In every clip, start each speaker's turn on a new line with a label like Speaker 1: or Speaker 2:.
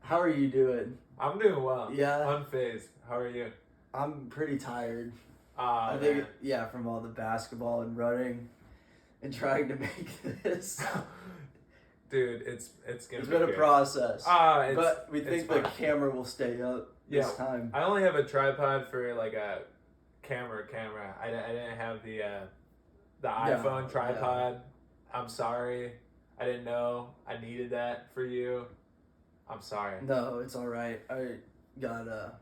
Speaker 1: How are you doing?
Speaker 2: I'm doing well.
Speaker 1: Yeah,
Speaker 2: Unfazed. How are you?
Speaker 1: I'm pretty tired.
Speaker 2: Ah,
Speaker 1: I think,
Speaker 2: man.
Speaker 1: yeah, from all the basketball and running and trying to make this.
Speaker 2: Dude, it's gonna
Speaker 1: It's
Speaker 2: be
Speaker 1: been a
Speaker 2: good.
Speaker 1: process.
Speaker 2: It's
Speaker 1: But we
Speaker 2: it's
Speaker 1: think the
Speaker 2: fine.
Speaker 1: camera will stay up
Speaker 2: Yeah,
Speaker 1: this time.
Speaker 2: I only have a tripod for like a camera. I didn't have the iPhone
Speaker 1: No, yeah.
Speaker 2: tripod. I'm sorry. I didn't know I needed that for you. I'm sorry.
Speaker 1: No, it's all right. Gotta,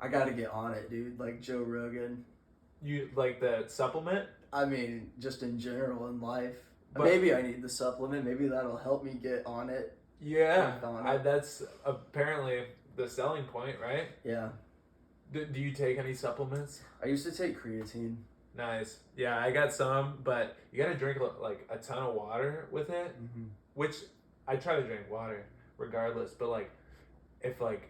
Speaker 1: I gotta get on it, dude. Like Joe Rogan.
Speaker 2: You like the supplement?
Speaker 1: I mean, just in general in life.
Speaker 2: But
Speaker 1: Maybe I need the supplement. Maybe that'll help me get on it.
Speaker 2: yeah,
Speaker 1: On it.
Speaker 2: that's apparently the selling point, right?
Speaker 1: Yeah.
Speaker 2: Do you take any supplements?
Speaker 1: I used to take creatine.
Speaker 2: Nice. Yeah, I got some, but you gotta drink like a ton of water with it.
Speaker 1: Mm-hmm.
Speaker 2: Which I try to drink water regardless, but like if like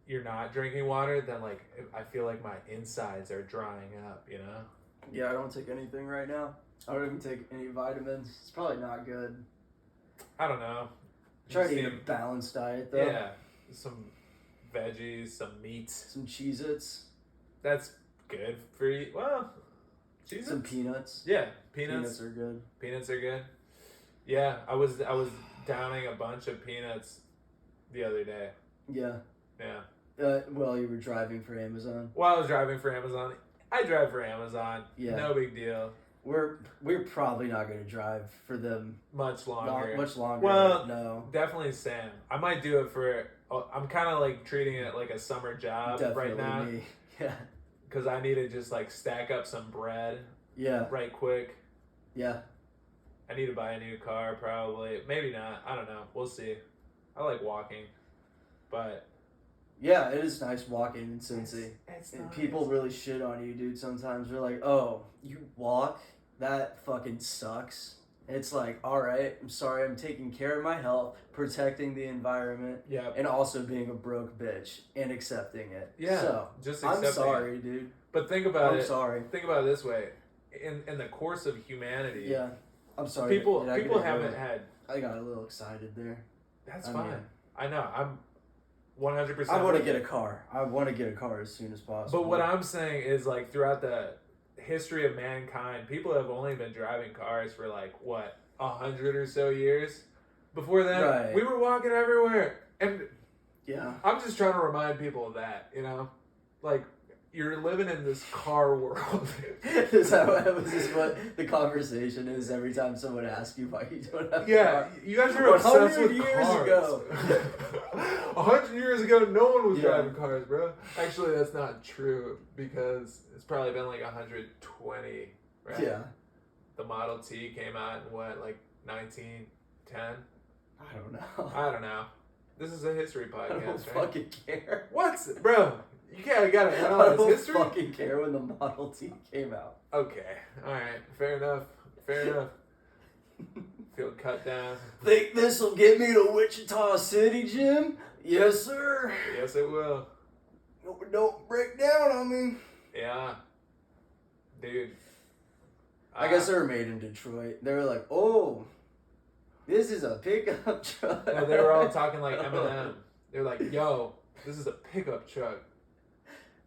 Speaker 2: you're not drinking water, then like I feel like my insides are drying up. You know?
Speaker 1: Yeah, I don't take anything right now. I don't even take any vitamins. It's probably not good.
Speaker 2: I don't know.
Speaker 1: Try to
Speaker 2: You
Speaker 1: eat a
Speaker 2: seem-
Speaker 1: balanced diet though.
Speaker 2: Yeah, some veggies, some meats.
Speaker 1: Some Cheez-Its,
Speaker 2: That's good for you. Well, cheese.
Speaker 1: some peanuts.
Speaker 2: Yeah, peanuts.
Speaker 1: Peanuts are good.
Speaker 2: Peanuts are good. Yeah, I was downing a bunch of peanuts the other day.
Speaker 1: Yeah.
Speaker 2: Yeah.
Speaker 1: Well, you were driving for Amazon.
Speaker 2: While I was driving for Amazon, I drive for Amazon.
Speaker 1: Yeah.
Speaker 2: No big deal.
Speaker 1: We're probably not going to drive for them
Speaker 2: Much longer.
Speaker 1: much longer.
Speaker 2: Well,
Speaker 1: no.
Speaker 2: Definitely Sam. I might do it for. I'm kind of like treating it like a summer job
Speaker 1: Definitely
Speaker 2: right now
Speaker 1: me. Yeah.
Speaker 2: because I need to just like stack up some bread
Speaker 1: Yeah.
Speaker 2: right quick.
Speaker 1: Yeah.
Speaker 2: I need to buy a new car probably. Maybe not. I don't know. We'll see. I like walking, but
Speaker 1: Yeah, it is nice walking in Cincy.
Speaker 2: it's
Speaker 1: And
Speaker 2: nice.
Speaker 1: people really shit on you, dude. Sometimes they're like, "Oh, you walk? That fucking sucks." It's like, all right, I'm sorry. I'm taking care of my health, protecting the environment,
Speaker 2: Yeah.
Speaker 1: and also being a broke bitch and accepting it.
Speaker 2: Yeah.
Speaker 1: So
Speaker 2: Just
Speaker 1: I'm
Speaker 2: accepting
Speaker 1: sorry, dude.
Speaker 2: it. But think about
Speaker 1: I'm
Speaker 2: it.
Speaker 1: sorry.
Speaker 2: Think about it this way. In the course of humanity,
Speaker 1: Yeah, I'm sorry.
Speaker 2: people
Speaker 1: Did I get
Speaker 2: people
Speaker 1: a
Speaker 2: haven't
Speaker 1: little-
Speaker 2: had.
Speaker 1: I got a little excited there.
Speaker 2: That's
Speaker 1: I
Speaker 2: fine.
Speaker 1: mean,
Speaker 2: I know. I'm 100%.
Speaker 1: I want to get a car. I want to get a car as soon as possible.
Speaker 2: But what I'm saying is, like, throughout the history of mankind, people have only been driving cars for like what 100 or so years. Before that,
Speaker 1: Right.
Speaker 2: we were walking everywhere, and
Speaker 1: Yeah.
Speaker 2: I'm just trying to remind people of that. You know, like you're living in this car world.
Speaker 1: Is this what the conversation is every time someone asks you why you don't have a
Speaker 2: Yeah,
Speaker 1: car?
Speaker 2: you guys are obsessed
Speaker 1: 100
Speaker 2: with
Speaker 1: years
Speaker 2: cars.
Speaker 1: ago.
Speaker 2: 100 years ago, no one was
Speaker 1: Yeah.
Speaker 2: driving cars, bro. Actually, that's not true because it's probably been like 120, right?
Speaker 1: Yeah.
Speaker 2: The Model T came out in what, like 1910?
Speaker 1: I don't know.
Speaker 2: I don't know. This is a history
Speaker 1: I don't
Speaker 2: podcast, right?
Speaker 1: fucking care.
Speaker 2: What, bro? You gotta
Speaker 1: I
Speaker 2: analyze
Speaker 1: don't
Speaker 2: history.
Speaker 1: fucking care when the Model T came out.
Speaker 2: Okay, all right, fair enough. Fair enough. Feel cut down.
Speaker 1: Think this will get me to Wichita City, Jim? Yes, sir.
Speaker 2: Yes, it will.
Speaker 1: Don't break down on me.
Speaker 2: Yeah, dude.
Speaker 1: I guess they were made in Detroit. They were like, oh, this is a pickup truck.
Speaker 2: No, they were all talking like Eminem. They're like, "Yo, this is a pickup truck."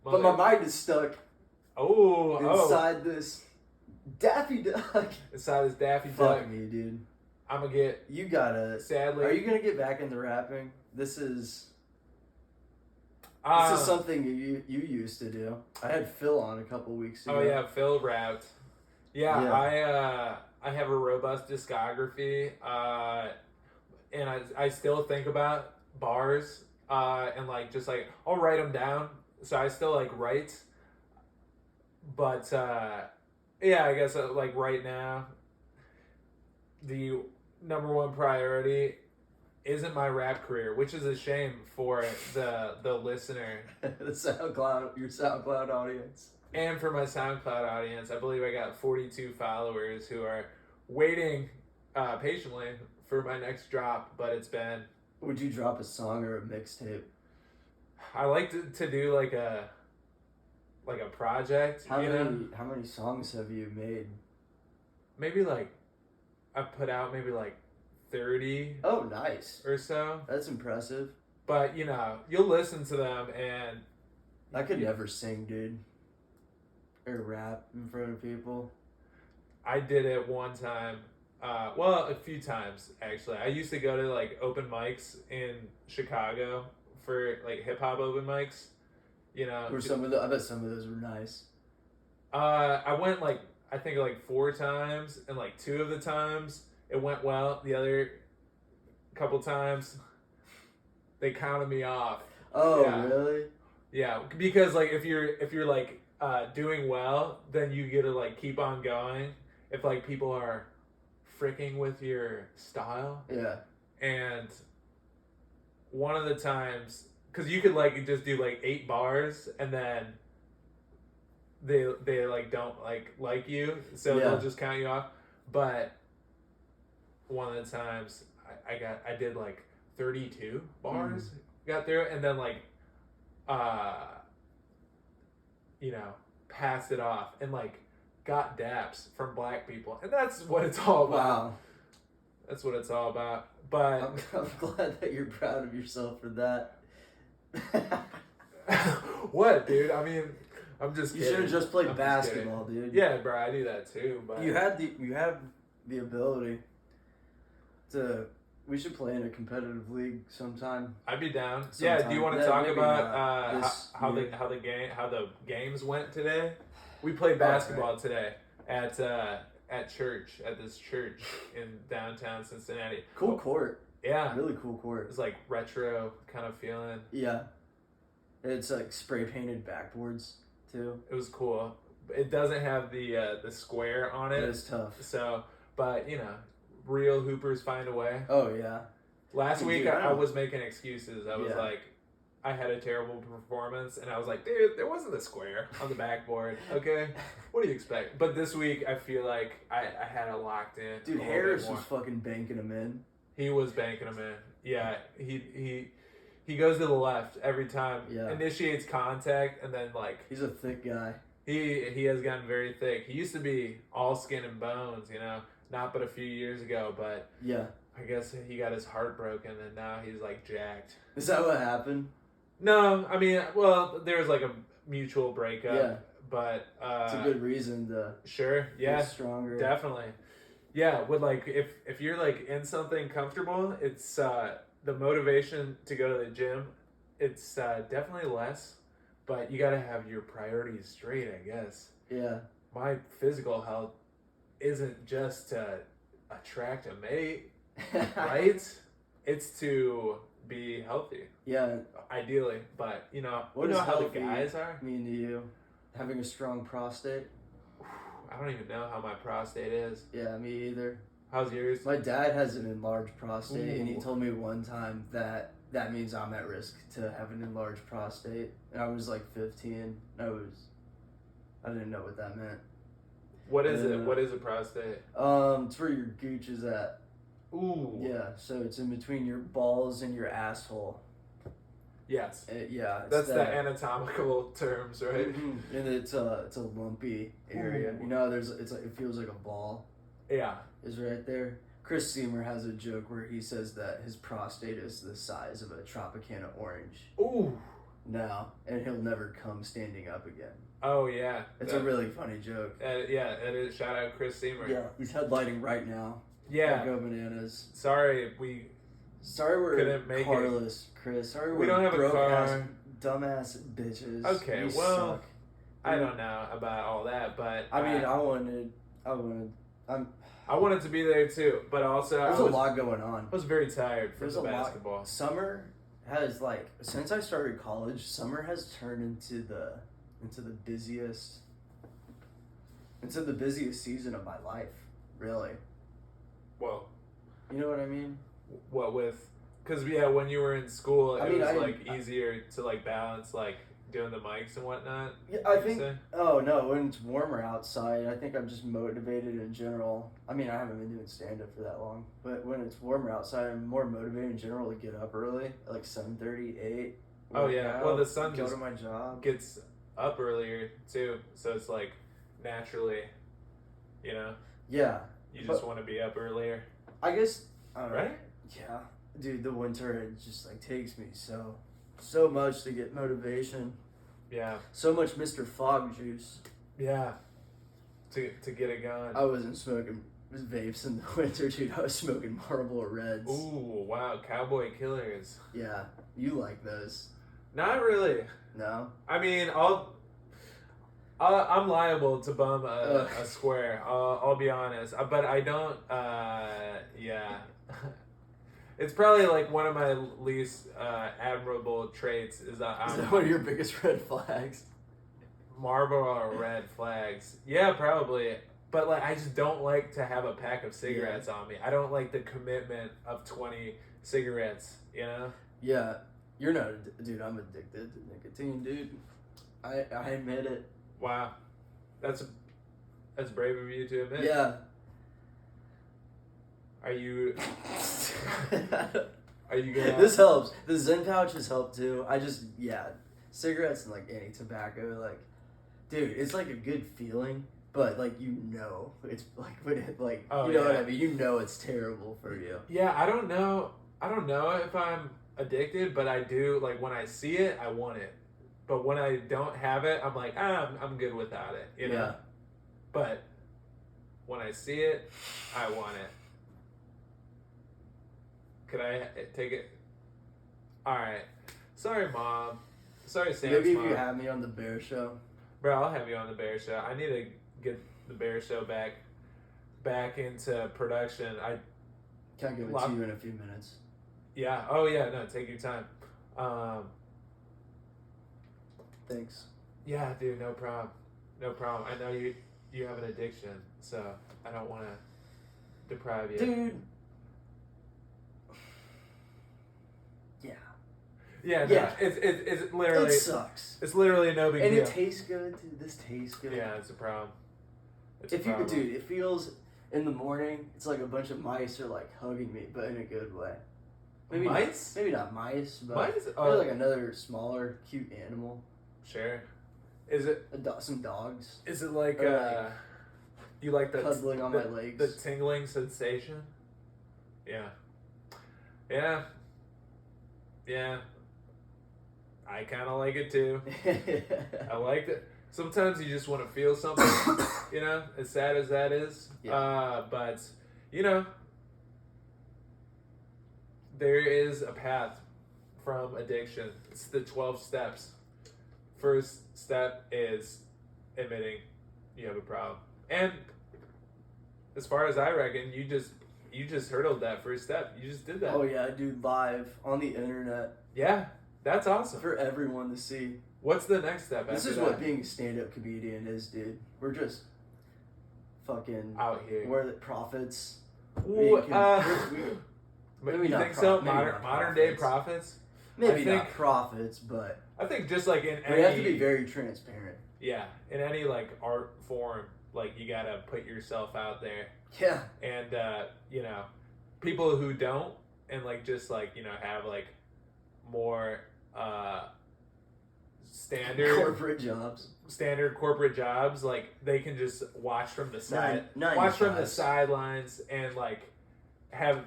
Speaker 1: But my mind is stuck
Speaker 2: oh,
Speaker 1: inside this Daffy Duck.
Speaker 2: inside this Daffy
Speaker 1: Fuck
Speaker 2: Duck.
Speaker 1: me, dude.
Speaker 2: I'm gonna get.
Speaker 1: You gotta.
Speaker 2: Sadly,
Speaker 1: Are you gonna get back into rapping? This is
Speaker 2: Uh,
Speaker 1: something you used to do. I had Phil on a couple weeks ago.
Speaker 2: Oh yeah, Phil rapped. Yeah,
Speaker 1: Yeah.
Speaker 2: I have a robust discography, and I still think about bars, and like just like I'll write them down. So I still like write, but yeah, I guess like right now, the number one priority isn't my rap career, which is a shame for the listener
Speaker 1: the SoundCloud, your SoundCloud audience.
Speaker 2: and for my SoundCloud audience. I believe I got 42 followers who are waiting patiently for my next drop, but it's been.
Speaker 1: Would you drop a song or a mixtape?
Speaker 2: I like to do like a project.
Speaker 1: How
Speaker 2: know?
Speaker 1: how many songs have you made?
Speaker 2: Maybe like I put out maybe like 30
Speaker 1: Oh, nice.
Speaker 2: or so.
Speaker 1: That's impressive.
Speaker 2: But, you'll listen to them and...
Speaker 1: I could never sing, dude. Or rap in front of people.
Speaker 2: I did it one time. A few times, actually. I used to go to, like, open mics in Chicago for, like, hip-hop open mics.
Speaker 1: Or I bet some of those were nice.
Speaker 2: I went, like, I think, like, 4 times, and, like, 2 of the times it went well. The other couple times, they counted me off.
Speaker 1: Oh,
Speaker 2: yeah.
Speaker 1: Really?
Speaker 2: Yeah, because, like, if you're like, doing well, then you get to, like, keep on going. If, like, people are freaking with your style.
Speaker 1: Yeah.
Speaker 2: And one of the times, because you could, like, just do, like, 8 bars, and then they like, don't, like you, so they'll just count you off. But one of the times, I did, like, 32 bars, got through, and then, like, passed it off, and, like, got daps from black people, and that's what it's all about.
Speaker 1: Wow.
Speaker 2: That's what it's all about. But
Speaker 1: I'm glad that you're proud of yourself for that.
Speaker 2: What, dude? I mean, I'm just kidding.
Speaker 1: You should have just played basketball, dude.
Speaker 2: Yeah, bro, I do that too. But
Speaker 1: you have the ability to. We should play in a competitive league sometime.
Speaker 2: I'd be down.
Speaker 1: Sometime.
Speaker 2: Yeah, do you want to talk
Speaker 1: maybe
Speaker 2: about how
Speaker 1: year.
Speaker 2: the games went today? We played basketball today at church, at this church in downtown Cincinnati.
Speaker 1: Cool court.
Speaker 2: Yeah.
Speaker 1: Really cool court.
Speaker 2: It's like retro kind of feeling.
Speaker 1: Yeah. It's like spray painted backboards too.
Speaker 2: It was cool. It doesn't have the square on it.
Speaker 1: It's tough.
Speaker 2: So, but real hoopers find a way.
Speaker 1: Oh yeah.
Speaker 2: Last week I was making excuses. I was like, I had a terrible performance, and I was like, dude, there wasn't a square on the backboard. Okay, what do you expect? But this week I feel like I had it locked in.
Speaker 1: Dude, Harris was fucking banking them in.
Speaker 2: He was banking them in. Yeah, he goes to the left every time.
Speaker 1: Yeah.
Speaker 2: Initiates contact, and then, like,
Speaker 1: he's a thick guy.
Speaker 2: He has gotten very thick. He used to be all skin and bones, not but a few years ago, but
Speaker 1: yeah,
Speaker 2: I guess he got his heart broken, and now he's, like, jacked.
Speaker 1: Is that what happened?
Speaker 2: No, I mean, well, there was, like, a mutual breakup.
Speaker 1: Yeah.
Speaker 2: But
Speaker 1: it's a good reason to
Speaker 2: sure, yeah,
Speaker 1: get stronger.
Speaker 2: Definitely. Yeah, with, like, if you're, like, in something comfortable, it's the motivation to go to the gym, it's definitely less, but you got to have your priorities straight, I guess.
Speaker 1: Yeah.
Speaker 2: My physical health isn't just to attract a mate, right? It's to be healthy.
Speaker 1: Yeah.
Speaker 2: Ideally, but
Speaker 1: what
Speaker 2: you know how the
Speaker 1: healthy
Speaker 2: guys are?
Speaker 1: mean to you? Having a strong prostate?
Speaker 2: I don't even know how my prostate is.
Speaker 1: Yeah, me either.
Speaker 2: How's yours?
Speaker 1: My dad has an enlarged prostate, and he
Speaker 2: Ooh.
Speaker 1: told me one time that means I'm at risk to have an enlarged prostate. And I was like 15. I didn't know what that meant.
Speaker 2: What is it? What is a prostate?
Speaker 1: It's where your gooch is at.
Speaker 2: Ooh.
Speaker 1: Yeah, so it's in between your balls and your asshole.
Speaker 2: Yes.
Speaker 1: Yeah.
Speaker 2: That's the anatomical terms, right?
Speaker 1: Mm-hmm. And it's a lumpy area.
Speaker 2: Ooh.
Speaker 1: It feels like a ball.
Speaker 2: Yeah.
Speaker 1: Is right there. Chris Seymour has a joke where he says that his prostate is the size of a Tropicana orange.
Speaker 2: Ooh.
Speaker 1: Now, and he'll never come standing up again.
Speaker 2: Oh yeah.
Speaker 1: It's a really funny joke.
Speaker 2: Yeah, it is. Shout out Chris Seymour.
Speaker 1: Yeah, he's headlining right now.
Speaker 2: Yeah.
Speaker 1: Go bananas.
Speaker 2: Sorry
Speaker 1: we're
Speaker 2: couldn't make
Speaker 1: carless, Chris. Sorry
Speaker 2: we don't have a car.
Speaker 1: Dumbass bitches.
Speaker 2: Okay,
Speaker 1: we
Speaker 2: well,
Speaker 1: suck.
Speaker 2: I don't know about all that, but
Speaker 1: I mean, I
Speaker 2: wanted to be there too, but also
Speaker 1: there's a lot going on.
Speaker 2: I was very tired from
Speaker 1: There's
Speaker 2: the
Speaker 1: a
Speaker 2: basketball.
Speaker 1: lot. Summer has since I started college, summer has turned into the busiest season of my life. Really.
Speaker 2: Well,
Speaker 1: you know what I mean?
Speaker 2: What with? Because when you were in school, it was easier to balance doing the mics and whatnot.
Speaker 1: Yeah, I think. Oh no, when it's warmer outside, I think I'm just motivated in general. I mean, I haven't been doing stand up for that long, but when it's warmer outside, I'm more motivated in general to get up early, like 7:30, 8.
Speaker 2: Oh yeah, well the sun
Speaker 1: go to my job.
Speaker 2: Gets up earlier too, so it's naturally,
Speaker 1: Yeah.
Speaker 2: you just want to be up earlier.
Speaker 1: I guess I don't know.
Speaker 2: Right?
Speaker 1: Yeah, dude, the winter it just like takes me so much to get motivation.
Speaker 2: Yeah.
Speaker 1: So much Mr. Fog juice.
Speaker 2: Yeah. To get it going.
Speaker 1: I wasn't smoking vapes in the winter, dude. I was smoking Marlboro Reds.
Speaker 2: Ooh, wow, Cowboy Killers.
Speaker 1: Yeah, you like those?
Speaker 2: Not really.
Speaker 1: No.
Speaker 2: I mean, I'm liable to bum a square. I'll be honest, but I don't. Yeah, it's probably like one of my least admirable traits is that
Speaker 1: Is
Speaker 2: I'm
Speaker 1: that one of your biggest red flags?
Speaker 2: Marlboro red flags. Yeah, probably. But like, I just don't like to have a pack of cigarettes on me. I don't like the commitment of 20 cigarettes. You know?
Speaker 1: Yeah, you're not, dude. I'm addicted to nicotine, dude. I admit it.
Speaker 2: Wow, that's brave of you to admit.
Speaker 1: Yeah.
Speaker 2: Are you gonna?
Speaker 1: This helps. The Zen pouches help too. Cigarettes and like any tobacco, like, dude, it's like a good feeling, but like it's like when it like what I mean. You know it's terrible for you.
Speaker 2: Yeah, I don't know if I'm addicted, but I do. Like when I see it, I want it. But when I don't have it, I'm like, I'm good without it. You know.
Speaker 1: Yeah.
Speaker 2: But when I see it, I want it. Could I take it? All right. Sorry, Mom. Sorry, Sam's
Speaker 1: Maybe if
Speaker 2: mom.
Speaker 1: you have me on the Baer show.
Speaker 2: Bro, I'll have you on the Baer show. I need to get the Baer show back into production.
Speaker 1: Can I give it to you in a few minutes?
Speaker 2: Yeah. Oh yeah. No, take your time.
Speaker 1: Thanks.
Speaker 2: Yeah, dude. No problem. No problem. I know you have an addiction, so I don't want to deprive you.
Speaker 1: Dude. Yeah.
Speaker 2: Yeah. No,
Speaker 1: Yeah.
Speaker 2: It's literally.
Speaker 1: It sucks.
Speaker 2: It's literally no big
Speaker 1: And
Speaker 2: deal.
Speaker 1: it tastes good, dude. This tastes good.
Speaker 2: Yeah, it's a problem.
Speaker 1: Dude, it feels in the morning. It's like a bunch of mice are like hugging me, but in a good way. Maybe
Speaker 2: Mice?
Speaker 1: Maybe not mice, but
Speaker 2: Mice?
Speaker 1: maybe like another smaller, cute animal.
Speaker 2: Sure. Is it?
Speaker 1: Some dogs.
Speaker 2: Is it like
Speaker 1: Or,
Speaker 2: you like the
Speaker 1: cuddling on my legs.
Speaker 2: the tingling sensation? Yeah. Yeah. Yeah. I kind of like it too. I liked it. Sometimes you just want to feel something, you know, as sad as that is.
Speaker 1: Yeah.
Speaker 2: But, you know, there is a path from addiction. It's the 12 steps. First step is admitting you have a problem. And as far as I reckon, you just hurdled that first step. You just did that.
Speaker 1: Oh yeah, dude, live on the internet
Speaker 2: Yeah, that's awesome.
Speaker 1: for everyone to see.
Speaker 2: What's the next step
Speaker 1: This
Speaker 2: after
Speaker 1: is
Speaker 2: that?
Speaker 1: what being a stand-up comedian is, dude. We're just fucking
Speaker 2: Out here.
Speaker 1: We're the prophets.
Speaker 2: Ooh,
Speaker 1: Maybe
Speaker 2: you
Speaker 1: not
Speaker 2: think so?
Speaker 1: maybe not
Speaker 2: Modern day
Speaker 1: prophets.
Speaker 2: prophets?
Speaker 1: Maybe
Speaker 2: I think-
Speaker 1: not prophets, but
Speaker 2: I think just like in
Speaker 1: we
Speaker 2: any
Speaker 1: have to be very transparent.
Speaker 2: yeah, in any like art form, like you gotta put yourself out there.
Speaker 1: Yeah.
Speaker 2: And you know, people who don't and like just like, you know, have like more standard corporate jobs, like they can just watch from the side, watch from the sidelines and like have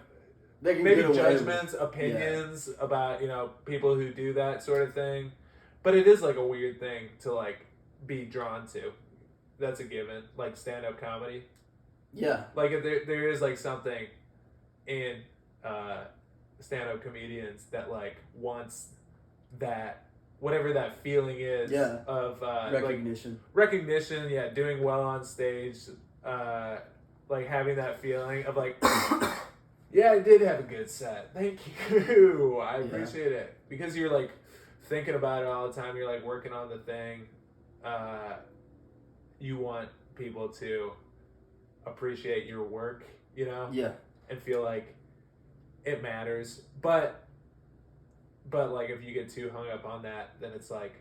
Speaker 1: They can
Speaker 2: maybe
Speaker 1: get away
Speaker 2: judgments, opinions about, you know, people who do that sort of thing. But it is like a weird thing to like be drawn to. That's a given. Like stand-up comedy.
Speaker 1: Yeah.
Speaker 2: Like if there is like something in stand-up comedians that like wants that whatever that feeling is of
Speaker 1: recognition.
Speaker 2: Recognition, yeah, doing well on stage, like having that feeling of like yeah, I did have a good set. Thank you. I appreciate it. Because you're like thinking about it all the time, you're like working on the thing. You want people to appreciate your work, you know?
Speaker 1: Yeah.
Speaker 2: And feel like it matters. But like if you get too hung up on that, then it's like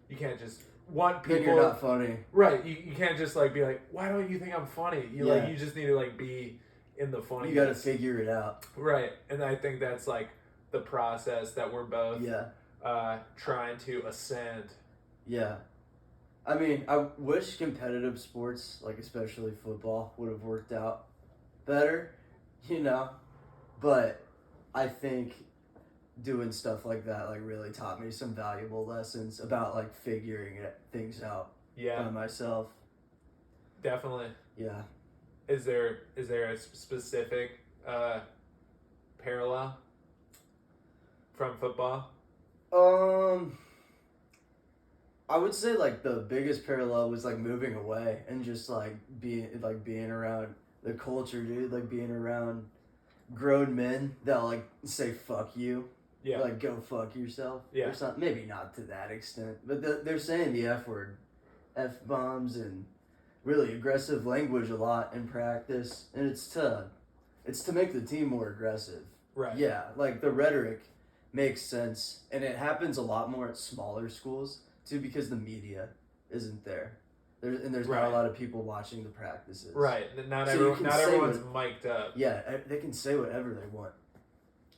Speaker 2: you can't just want people.
Speaker 1: Then you're not funny.
Speaker 2: Right. You can't just like be like, why don't you think I'm funny? Like you just need to like be in the funny.
Speaker 1: You gotta figure it out.
Speaker 2: Right. And I think that's like the process that we're both trying to ascend.
Speaker 1: Yeah. I mean, I wish competitive sports, like especially football, would have worked out better, you know. But I think doing stuff like that like really taught me some valuable lessons about like figuring things out
Speaker 2: Yeah,
Speaker 1: by myself.
Speaker 2: definitely.
Speaker 1: Yeah.
Speaker 2: Is there a specific parallel from football?
Speaker 1: I would say like the biggest parallel was like moving away and just like being around the culture, dude. Like being around grown men that like say "fuck you,"
Speaker 2: Yeah,
Speaker 1: like go fuck yourself,
Speaker 2: Yeah.
Speaker 1: or something. Maybe not to that extent, but they're saying the F word, F bombs, and really aggressive language a lot in practice, and it's to make the team more aggressive.
Speaker 2: right.
Speaker 1: Yeah, like the rhetoric makes sense, and it happens a lot more at smaller schools too because the media isn't there. There's not a
Speaker 2: Right.
Speaker 1: lot of people watching the practices.
Speaker 2: Right. Not
Speaker 1: So you
Speaker 2: everyone.
Speaker 1: can
Speaker 2: Not
Speaker 1: say
Speaker 2: everyone's mic'd up.
Speaker 1: Yeah, they can say whatever they want.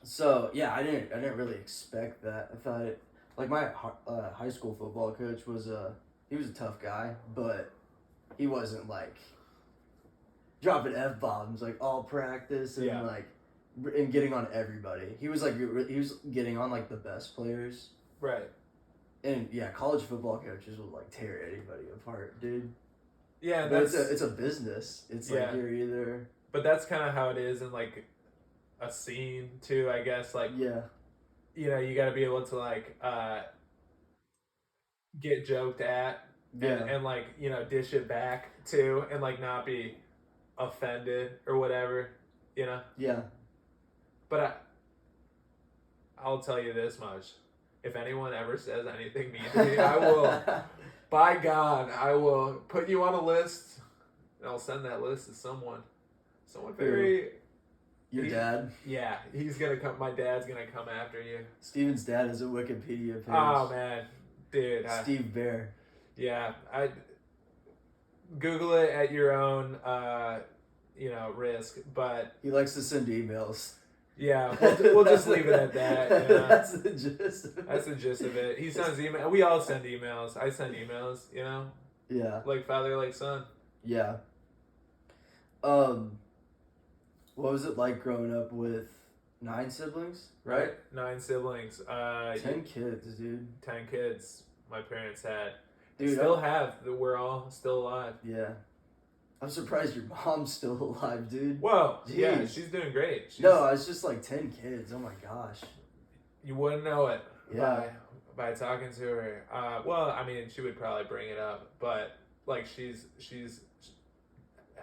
Speaker 1: So yeah, I didn't really expect that. I thought like my high school football coach was he was a tough guy, but he wasn't like dropping F bombs like all practice and
Speaker 2: Yeah.
Speaker 1: like and getting on everybody. He was getting on like the best players.
Speaker 2: Right.
Speaker 1: And yeah, college football coaches will like tear anybody apart, dude.
Speaker 2: Yeah,
Speaker 1: But
Speaker 2: that's
Speaker 1: it's a business. It's like
Speaker 2: Yeah.
Speaker 1: you're either
Speaker 2: but that's kind of how it is in like a scene too, I guess. Like
Speaker 1: yeah.
Speaker 2: you got to be able to like get joked at and like dish it back too, and like not be offended or whatever,
Speaker 1: Yeah.
Speaker 2: But I'll tell you this much: if anyone ever says anything mean to me, I will. By God, I will put you on a list, and I'll send that list to someone very.
Speaker 1: Your dad?
Speaker 2: Yeah, he's gonna come. My dad's gonna come after you.
Speaker 1: Steven's dad is a Wikipedia page.
Speaker 2: Oh man, dude.
Speaker 1: Steve Baer.
Speaker 2: Yeah, I Google it at your own, risk. But
Speaker 1: He likes to send emails.
Speaker 2: yeah, we'll just leave it at that. Yeah.
Speaker 1: That's the gist of it.
Speaker 2: That's the gist of it. He sends email. We all send emails. I send emails.
Speaker 1: Yeah.
Speaker 2: Like father, like son.
Speaker 1: Yeah. What was it like growing up with 9 siblings? Right?
Speaker 2: 9 siblings.
Speaker 1: 10 kids, dude.
Speaker 2: 10 kids. My parents had.
Speaker 1: Dude,
Speaker 2: Still have. We're all still alive.
Speaker 1: Yeah. I'm surprised your mom's still alive, dude.
Speaker 2: Whoa.
Speaker 1: Jeez.
Speaker 2: Yeah, she's doing great.
Speaker 1: No, it's just like 10 kids. Oh my gosh.
Speaker 2: You wouldn't know it.
Speaker 1: Yeah.
Speaker 2: By talking to her. Well, I mean, she would probably bring it up, but like she's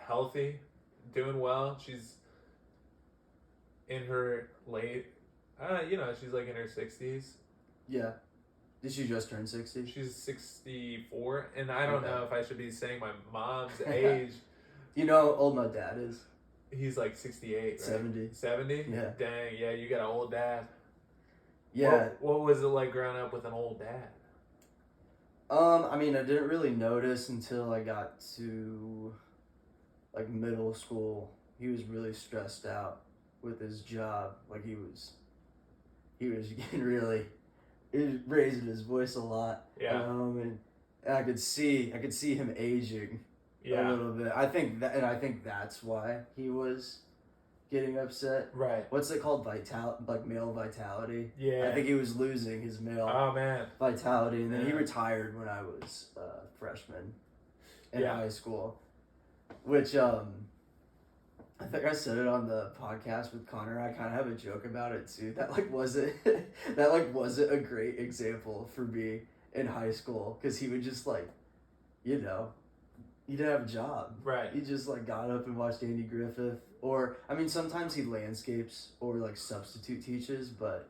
Speaker 2: healthy, doing well. She's in her late, she's like in her 60s.
Speaker 1: Yeah. Did she just turn 60?
Speaker 2: She's 64, and I don't
Speaker 1: Okay.
Speaker 2: know if I should be saying my mom's age.
Speaker 1: You know how old my dad is?
Speaker 2: He's like 68, right?
Speaker 1: 70.
Speaker 2: 70?
Speaker 1: Yeah.
Speaker 2: Dang, yeah, you got an old dad.
Speaker 1: Yeah.
Speaker 2: What was it like growing up with an old dad?
Speaker 1: I mean, I didn't really notice until I got to like middle school. He was really stressed out with his job. Like he was getting really, he was raising his voice a lot.
Speaker 2: Yeah.
Speaker 1: And I could see him aging a
Speaker 2: Yeah.
Speaker 1: little bit. I think that's why he was getting upset.
Speaker 2: Right.
Speaker 1: What's it called? Male vitality.
Speaker 2: Yeah.
Speaker 1: I think he was losing his male
Speaker 2: Oh man.
Speaker 1: vitality, and then he
Speaker 2: Yeah.
Speaker 1: retired when I was a freshman in
Speaker 2: Yeah.
Speaker 1: high school, which I think I said it on the podcast with Connor. I kind of have a joke about it too. That wasn't a great example for me in high school because he would just he didn't have a job.
Speaker 2: Right.
Speaker 1: He just got up and watched Andy Griffith, or I mean sometimes he landscapes or substitute teaches, but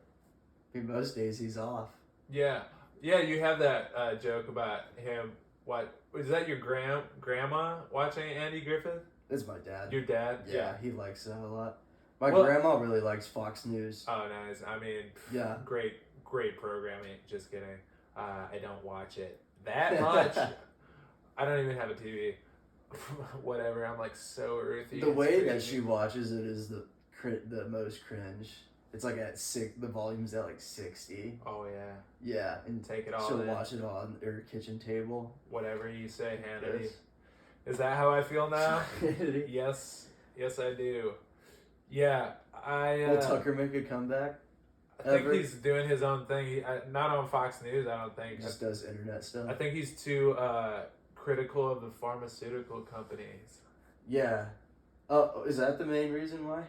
Speaker 1: most days he's off.
Speaker 2: Yeah. Yeah, you have that joke about him. What was that? Your grandma watching Andy Griffith?
Speaker 1: It's my dad.
Speaker 2: Your dad?
Speaker 1: Yeah, he likes that a lot. My
Speaker 2: Well-
Speaker 1: grandma really likes Fox News.
Speaker 2: Oh, nice. I mean,
Speaker 1: Yeah.
Speaker 2: great programming. Just kidding. I don't watch it that much. I don't even have a TV. Whatever. I'm so earthy.
Speaker 1: The
Speaker 2: It's
Speaker 1: way that
Speaker 2: crazy.
Speaker 1: she watches it is the most cringe. It's at 6. The volume's at 60.
Speaker 2: Oh yeah.
Speaker 1: Yeah, and
Speaker 2: Take it all
Speaker 1: she'll
Speaker 2: in.
Speaker 1: watch it on her kitchen table.
Speaker 2: Whatever you say, Hannity.
Speaker 1: Yes.
Speaker 2: Is that how I feel now? Yes, I do. Yeah,
Speaker 1: Will Tucker make a comeback?
Speaker 2: I think he's doing his own thing. Not on Fox News, I don't think.
Speaker 1: He just does internet stuff.
Speaker 2: I think he's too critical of the pharmaceutical companies.
Speaker 1: Yeah. Oh, is that the main reason why?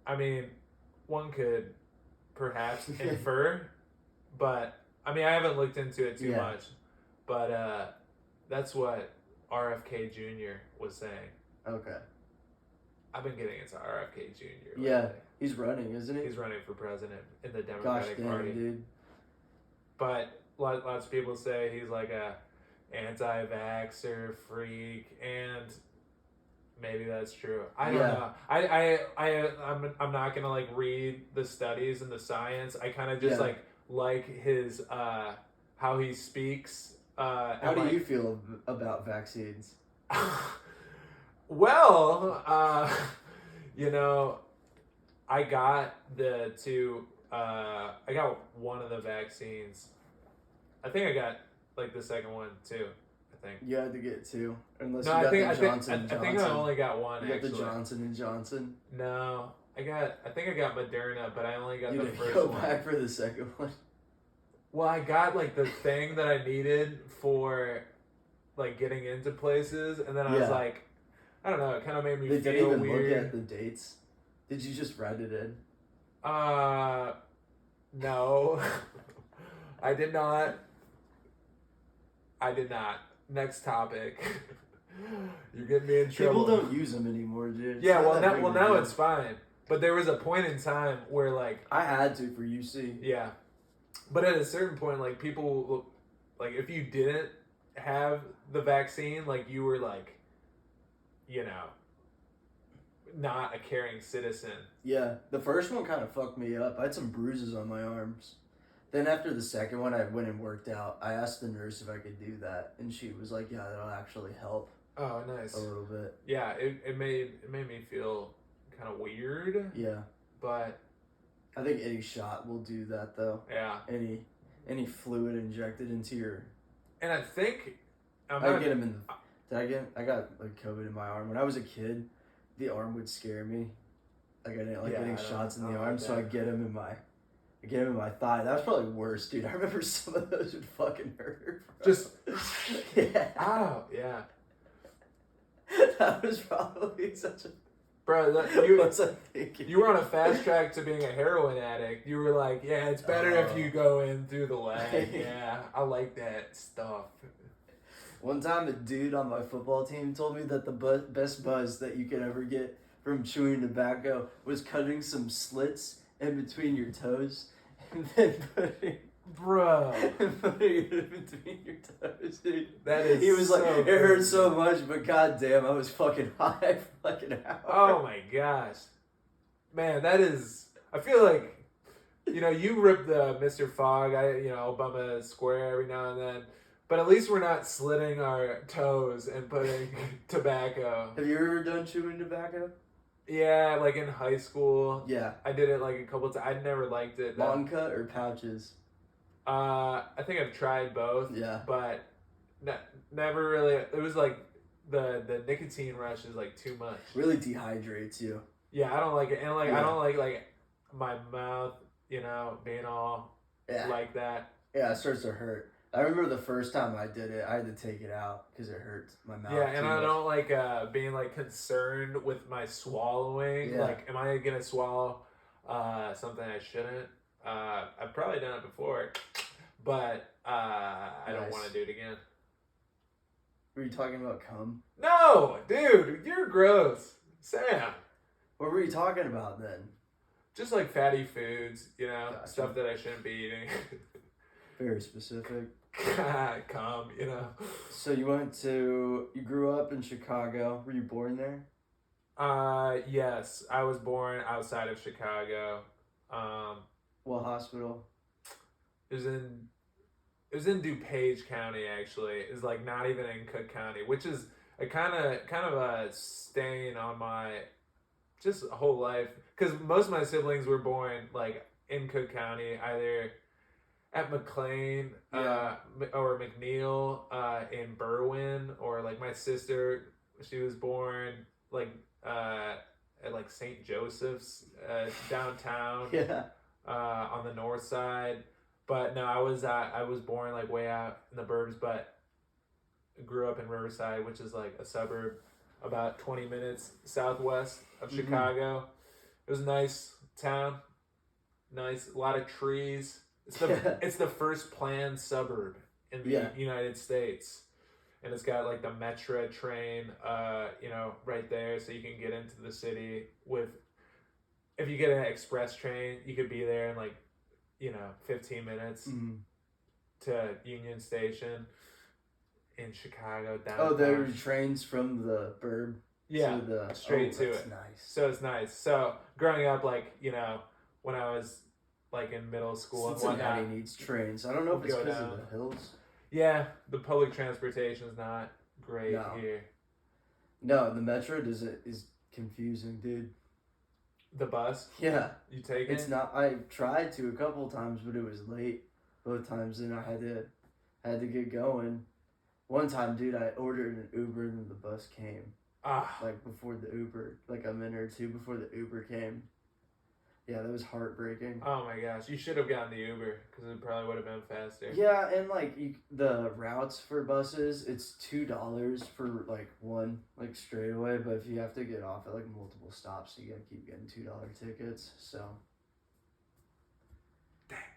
Speaker 2: I mean, one could perhaps infer, but I mean, I haven't looked into it too much. But that's what RFK Jr. was saying.
Speaker 1: Okay.
Speaker 2: I've been getting into RFK Jr.
Speaker 1: lately. Yeah, he's running, isn't he?
Speaker 2: He's running for president in the Democratic Party.
Speaker 1: Dude.
Speaker 2: But lots of people say he's like a anti-vaxxer freak, and maybe that's true. I don't know. I'm not gonna like read the studies and the science. I kind of just like his how he speaks.
Speaker 1: How do you feel about vaccines?
Speaker 2: Well, I got I got one of the vaccines. I think I got like the second one too. I think
Speaker 1: you had to get two, unless
Speaker 2: no.
Speaker 1: you got
Speaker 2: I think
Speaker 1: the Johnson & Johnson.
Speaker 2: I think I only got one.
Speaker 1: You got
Speaker 2: actually.
Speaker 1: the Johnson & Johnson.
Speaker 2: No, I think I got Moderna, but I only got the first
Speaker 1: go
Speaker 2: one.
Speaker 1: Back for the second one.
Speaker 2: Well, I got like the thing that I needed for like getting into places, and then I was like, I don't know, it kind of made me feel weird.
Speaker 1: They didn't even look at the dates. Did you just write it in?
Speaker 2: No. I did not. Next topic. You're getting me in trouble.
Speaker 1: People don't use them anymore, dude.
Speaker 2: Yeah, now it's fine. But there was a point in time where like
Speaker 1: I had to for UC.
Speaker 2: Yeah. But at a certain point, like people, like if you didn't have the vaccine, like you were like, not a caring citizen.
Speaker 1: Yeah, the first one kind of fucked me up. I had some bruises on my arms. Then after the second one, I went and worked out. I asked the nurse if I could do that, and she was like, "Yeah, that'll actually help."
Speaker 2: Oh, nice.
Speaker 1: A little bit.
Speaker 2: Yeah, it made me feel kind of weird.
Speaker 1: Yeah.
Speaker 2: But
Speaker 1: I think any shot will do that, though.
Speaker 2: Yeah.
Speaker 1: Any fluid injected into your.
Speaker 2: And I think
Speaker 1: I get him in. I got like COVID in my arm when I was a kid. The arm would scare me. Like I didn't like getting shots in the arm, so I get him in my thigh. That was probably worse, dude. I remember some of those would fucking hurt. Bro.
Speaker 2: Just
Speaker 1: yeah.
Speaker 2: Oh yeah.
Speaker 1: That was probably such a.
Speaker 2: Bro,
Speaker 1: what's I thinking?
Speaker 2: You were on a fast track to being a heroin addict. You were like, yeah, it's better if you go in through the leg. Yeah, I like that stuff.
Speaker 1: One time, a dude on my football team told me that the best buzz that you could ever get from chewing tobacco was cutting some slits in between your toes and then putting it in between your toes, dude.
Speaker 2: That is.
Speaker 1: He was
Speaker 2: so
Speaker 1: like, it hurt so much, but goddamn, I was fucking high for like an hour.
Speaker 2: Oh my gosh, man, that is. I feel like, you rip the Mr. Fogg. I'll bum a square every now and then. But at least we're not slitting our toes and putting tobacco.
Speaker 1: Have you ever done chewing tobacco?
Speaker 2: Yeah, like in high school.
Speaker 1: Yeah.
Speaker 2: I did it like a couple times. I never liked it.
Speaker 1: Long cut or pouches?
Speaker 2: I think I've tried both.
Speaker 1: Yeah.
Speaker 2: But never really. It was like the nicotine rush is like too much.
Speaker 1: Really dehydrates you.
Speaker 2: Yeah, I don't like it. And like I don't like my mouth, being all like that.
Speaker 1: Yeah, it starts to hurt. I remember the first time I did it, I had to take it out because it hurt my mouth.
Speaker 2: Yeah, and I don't like being like concerned with my swallowing.
Speaker 1: Yeah.
Speaker 2: Like, am I gonna swallow something I shouldn't? I've probably done it before, but I don't want to do it again.
Speaker 1: Were you talking about cum?
Speaker 2: No, dude, you're gross, Sam.
Speaker 1: What were you talking about then?
Speaker 2: Just like fatty foods,
Speaker 1: Gotcha.
Speaker 2: Stuff that I shouldn't be eating.
Speaker 1: Very specific.
Speaker 2: Cum,
Speaker 1: So you grew up in Chicago. Were you born there?
Speaker 2: Yes, I was born outside of Chicago.
Speaker 1: What hospital?
Speaker 2: It was in DuPage County, actually. It's like not even in Cook County, which is a kind of a stain on my just whole life. Because most of my siblings were born like in Cook County, either at McLean or McNeil in Berwyn, or like my sister, she was born like at like St. Joseph's downtown
Speaker 1: Yeah.
Speaker 2: on the north side. But no, I was born like way out in the burbs, but grew up in Riverside, which is like a suburb about 20 minutes southwest of Chicago. It was a nice town, nice, a lot of trees. It's the first planned suburb in the United States, and it's got like the Metro train, right there, so you can get into the city with. If you get an express train, you could be there in like, 15 minutes to Union Station in Chicago downtown.
Speaker 1: Oh, there were trains from the burb to the
Speaker 2: straight to it.
Speaker 1: Nice.
Speaker 2: So it's nice. So growing up, like, when I was like in middle school
Speaker 1: Cincinnati
Speaker 2: and whatnot,
Speaker 1: needs trains. I don't know if it's because of the hills.
Speaker 2: Yeah, the public transportation is not great here.
Speaker 1: No, the metro is confusing, dude.
Speaker 2: The bus?
Speaker 1: Yeah.
Speaker 2: You take it?
Speaker 1: It's not. I tried to a couple of times, but it was late both times, and I had to get going. One time, dude, I ordered an Uber, and then the bus came. Like before the Uber, like a minute or two before the Uber came. Yeah, that was heartbreaking.
Speaker 2: Oh my gosh, you should have gotten the Uber because it probably would have been faster.
Speaker 1: Yeah, and like the routes for buses, it's $2 for like one like straightaway, but if you have to get off at like multiple stops, you gotta keep getting $2 tickets. So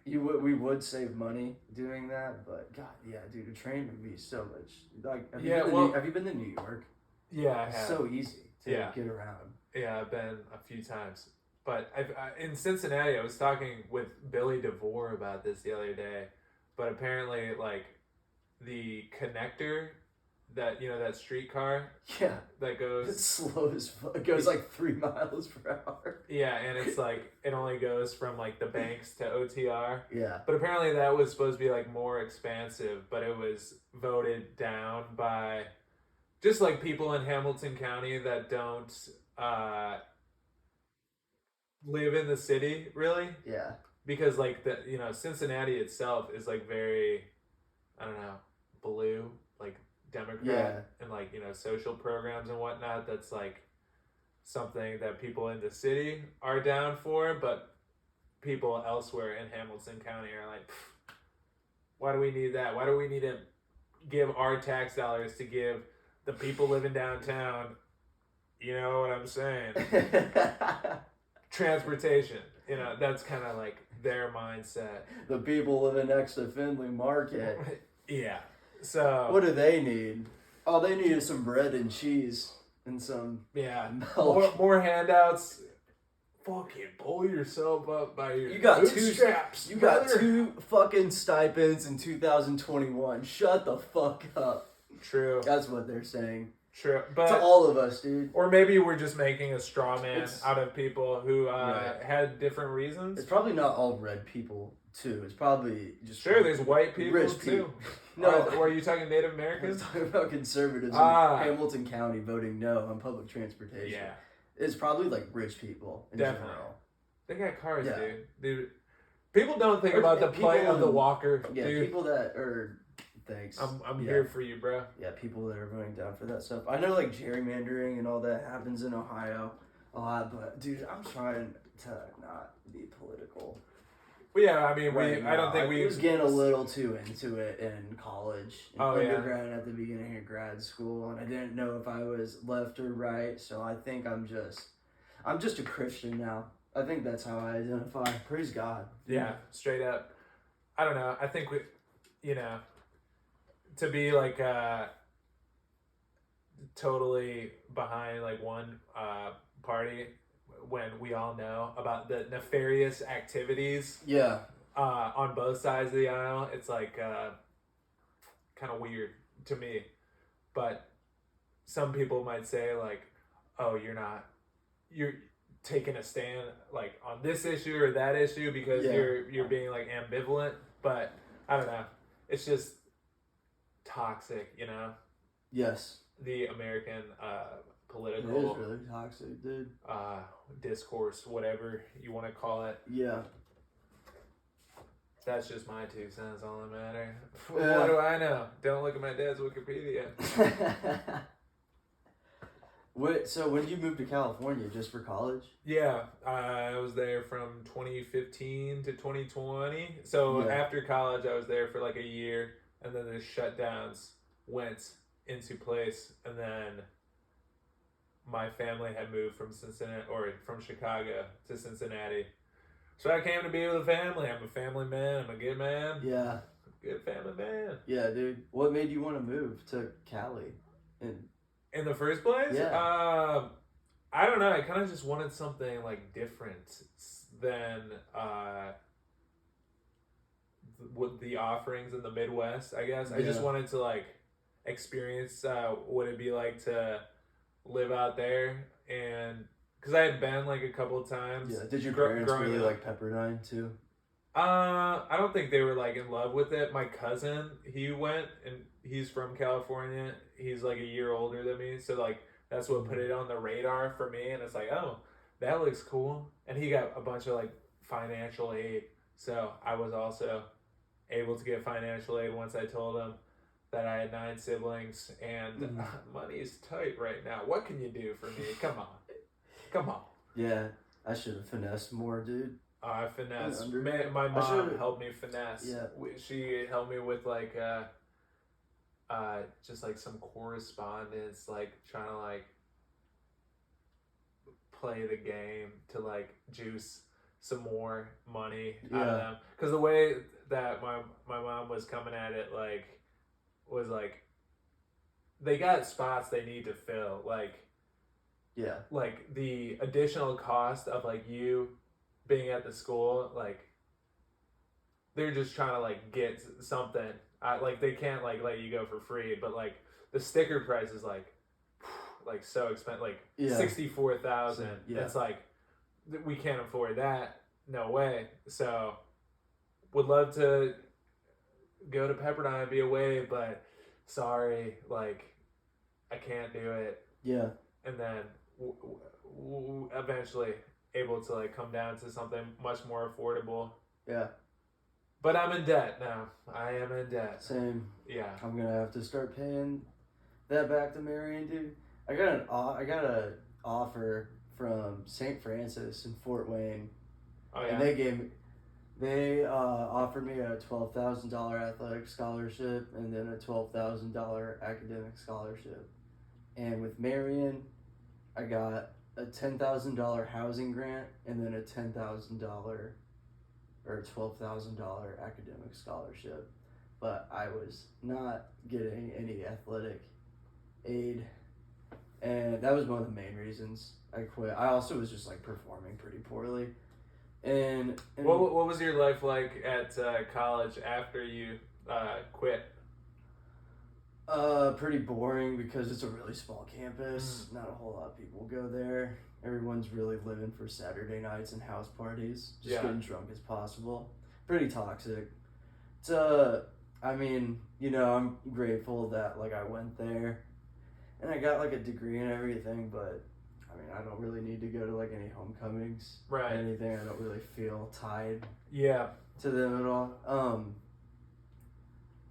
Speaker 1: we would save money doing that, but God, yeah, dude, a train would be so much like. Have you been to New York?
Speaker 2: Yeah, I have.
Speaker 1: It's so easy to get around.
Speaker 2: Yeah, I've been a few times. But in Cincinnati, I was talking with Billy DeVore about this the other day. But apparently, like, the connector, that streetcar, that goes.
Speaker 1: It's slow as fuck. It goes like 3 miles per hour.
Speaker 2: Yeah, and it's like it only goes from like the Banks to OTR.
Speaker 1: Yeah.
Speaker 2: But apparently, that was supposed to be like more expansive, but it was voted down by just like people in Hamilton County that don't. Live in the city, really?
Speaker 1: Yeah.
Speaker 2: Because like Cincinnati itself is like very, I don't know, blue, like Democrat, and like social programs and whatnot. That's like something that people in the city are down for, but people elsewhere in Hamilton County are like, why do we need that? Why do we need to give our tax dollars to give the people living downtown? You know what I'm saying? Transportation, that's kind of like their mindset.
Speaker 1: The people living next to Findlay Market.
Speaker 2: Yeah. So
Speaker 1: what do they need? All they need is some bread and cheese and some milk.
Speaker 2: More handouts. Fucking pull yourself up by your bootstraps.
Speaker 1: You got 2 fucking stipends in 2021. Shut the fuck up.
Speaker 2: True.
Speaker 1: That's what they're saying.
Speaker 2: True, but
Speaker 1: to all of us, dude.
Speaker 2: Or maybe we're just making a straw man out of people who had different reasons.
Speaker 1: It's probably not all red people too. It's probably just
Speaker 2: there's white people
Speaker 1: rich
Speaker 2: too.
Speaker 1: No,
Speaker 2: or are you talking Native Americans?
Speaker 1: I'm talking about conservatives in Hamilton County voting no on public transportation.
Speaker 2: Yeah,
Speaker 1: it's probably like rich people in general.
Speaker 2: They got cars, dude. People don't think about the plight of the walker.
Speaker 1: Yeah,
Speaker 2: dude.
Speaker 1: People that are. Thanks.
Speaker 2: I'm here for you, bro.
Speaker 1: Yeah, people that are voting down for that stuff. I know like gerrymandering and all that happens in Ohio a lot, but dude, I'm trying to not be political.
Speaker 2: Well, yeah, I mean, I don't think we
Speaker 1: was getting a little too into it in college, undergrad, at the beginning of grad school, and I didn't know if I was left or right. So I think I'm just a Christian now. I think that's how I identify. Praise God.
Speaker 2: Yeah, straight up. I don't know. I think we, to be like totally behind like one party when we all know about the nefarious activities on both sides of the aisle, it's like kind of weird to me. But some people might say like, oh, you're taking a stand like on this issue or that issue because you're being like ambivalent. But I don't know, it's just toxic,
Speaker 1: Yes.
Speaker 2: The American political
Speaker 1: It is really toxic, dude.
Speaker 2: Discourse, whatever you want to call it.
Speaker 1: Yeah.
Speaker 2: That's just my 2 cents. All that matter. What do I know? Don't look at my dad's Wikipedia.
Speaker 1: So when did you move to California? Just for college?
Speaker 2: Yeah, I was there from 2015 to 2020. So
Speaker 1: Yeah.
Speaker 2: after college, I was there for like a year, and then the shutdowns went into place, and then my family had moved from Cincinnati or from Chicago to Cincinnati. So I came to be with a family. I'm a family man. I'm a good man.
Speaker 1: Yeah.
Speaker 2: Good family man.
Speaker 1: Yeah, dude. What made you want to move to Cali? And
Speaker 2: In the first place,
Speaker 1: yeah.
Speaker 2: I don't know. I kind of just wanted something like different than with the offerings in the Midwest. I guess I just
Speaker 1: Yeah.
Speaker 2: wanted to like experience what it'd be like to live out there, and because I had been like a couple of times.
Speaker 1: Yeah. Did your parents
Speaker 2: growing
Speaker 1: really
Speaker 2: up.
Speaker 1: like Pepperdine too?
Speaker 2: I don't think they were like in love with it. My cousin, he went, and he's from California. He's like a year older than me, so like that's what put it on the radar for me. And it's like, oh, that looks cool. And he got a bunch of like financial aid, so I was also able to get financial aid once I told him that I had 9 siblings and money is tight right now. What can you do for me? Come on, come on.
Speaker 1: Yeah. I should have finessed more, dude.
Speaker 2: I finesse. My mom helped me finesse.
Speaker 1: Yeah.
Speaker 2: She helped me with like just like some correspondence, like trying to like play the game to like juice some more money out of them. Because the way that my mom was coming at it, like, was like, they got spots they need to fill, like,
Speaker 1: yeah,
Speaker 2: like the additional cost of like you being at the school, like they're just trying to like get something. Like they can't like let you go for free, but like the sticker price is like so expensive, like 64,000.
Speaker 1: Yeah.
Speaker 2: It's like we can't afford that. No way. So would love to go to Pepperdine and be away, but sorry, like I can't do it.
Speaker 1: Yeah.
Speaker 2: And then eventually able to like come down to something much more affordable.
Speaker 1: Yeah.
Speaker 2: But I'm in debt now. I am in debt.
Speaker 1: Same.
Speaker 2: Yeah.
Speaker 1: I'm gonna have to start paying that back to Marion, dude. I got a offer from St. Francis in Fort Wayne.
Speaker 2: Oh yeah.
Speaker 1: And they offered me a $12,000 athletic scholarship and then a $12,000 academic scholarship. And with Marion, I got a $10,000 housing grant and then a $10,000 or $12,000 academic scholarship. But I was not getting any athletic aid, and that was one of the main reasons I quit. I also was just like performing pretty poorly. And
Speaker 2: what was your life like at college after you quit?
Speaker 1: Pretty boring because it's a really small campus. Not a whole lot of people go there. Everyone's really living for Saturday nights and house parties, just getting drunk as possible. Pretty toxic. It's I mean, you know, I'm grateful that like I went there and I got like a degree and everything, but I mean, I don't really need to go to like any homecomings or anything. I don't really feel tied to them at all.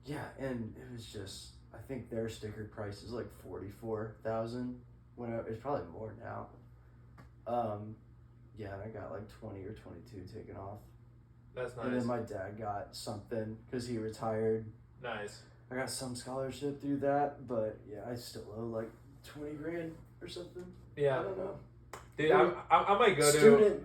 Speaker 1: Yeah, and it was just, I think their sticker price is like $44,000. It's probably more now. Yeah, and I got like 20 or 22 taken off.
Speaker 2: That's nice.
Speaker 1: And then my dad got something because he retired.
Speaker 2: Nice.
Speaker 1: I got some scholarship through that, but yeah, I still owe like 20 grand or something.
Speaker 2: Yeah.
Speaker 1: I don't know.
Speaker 2: Dude, I might go
Speaker 1: student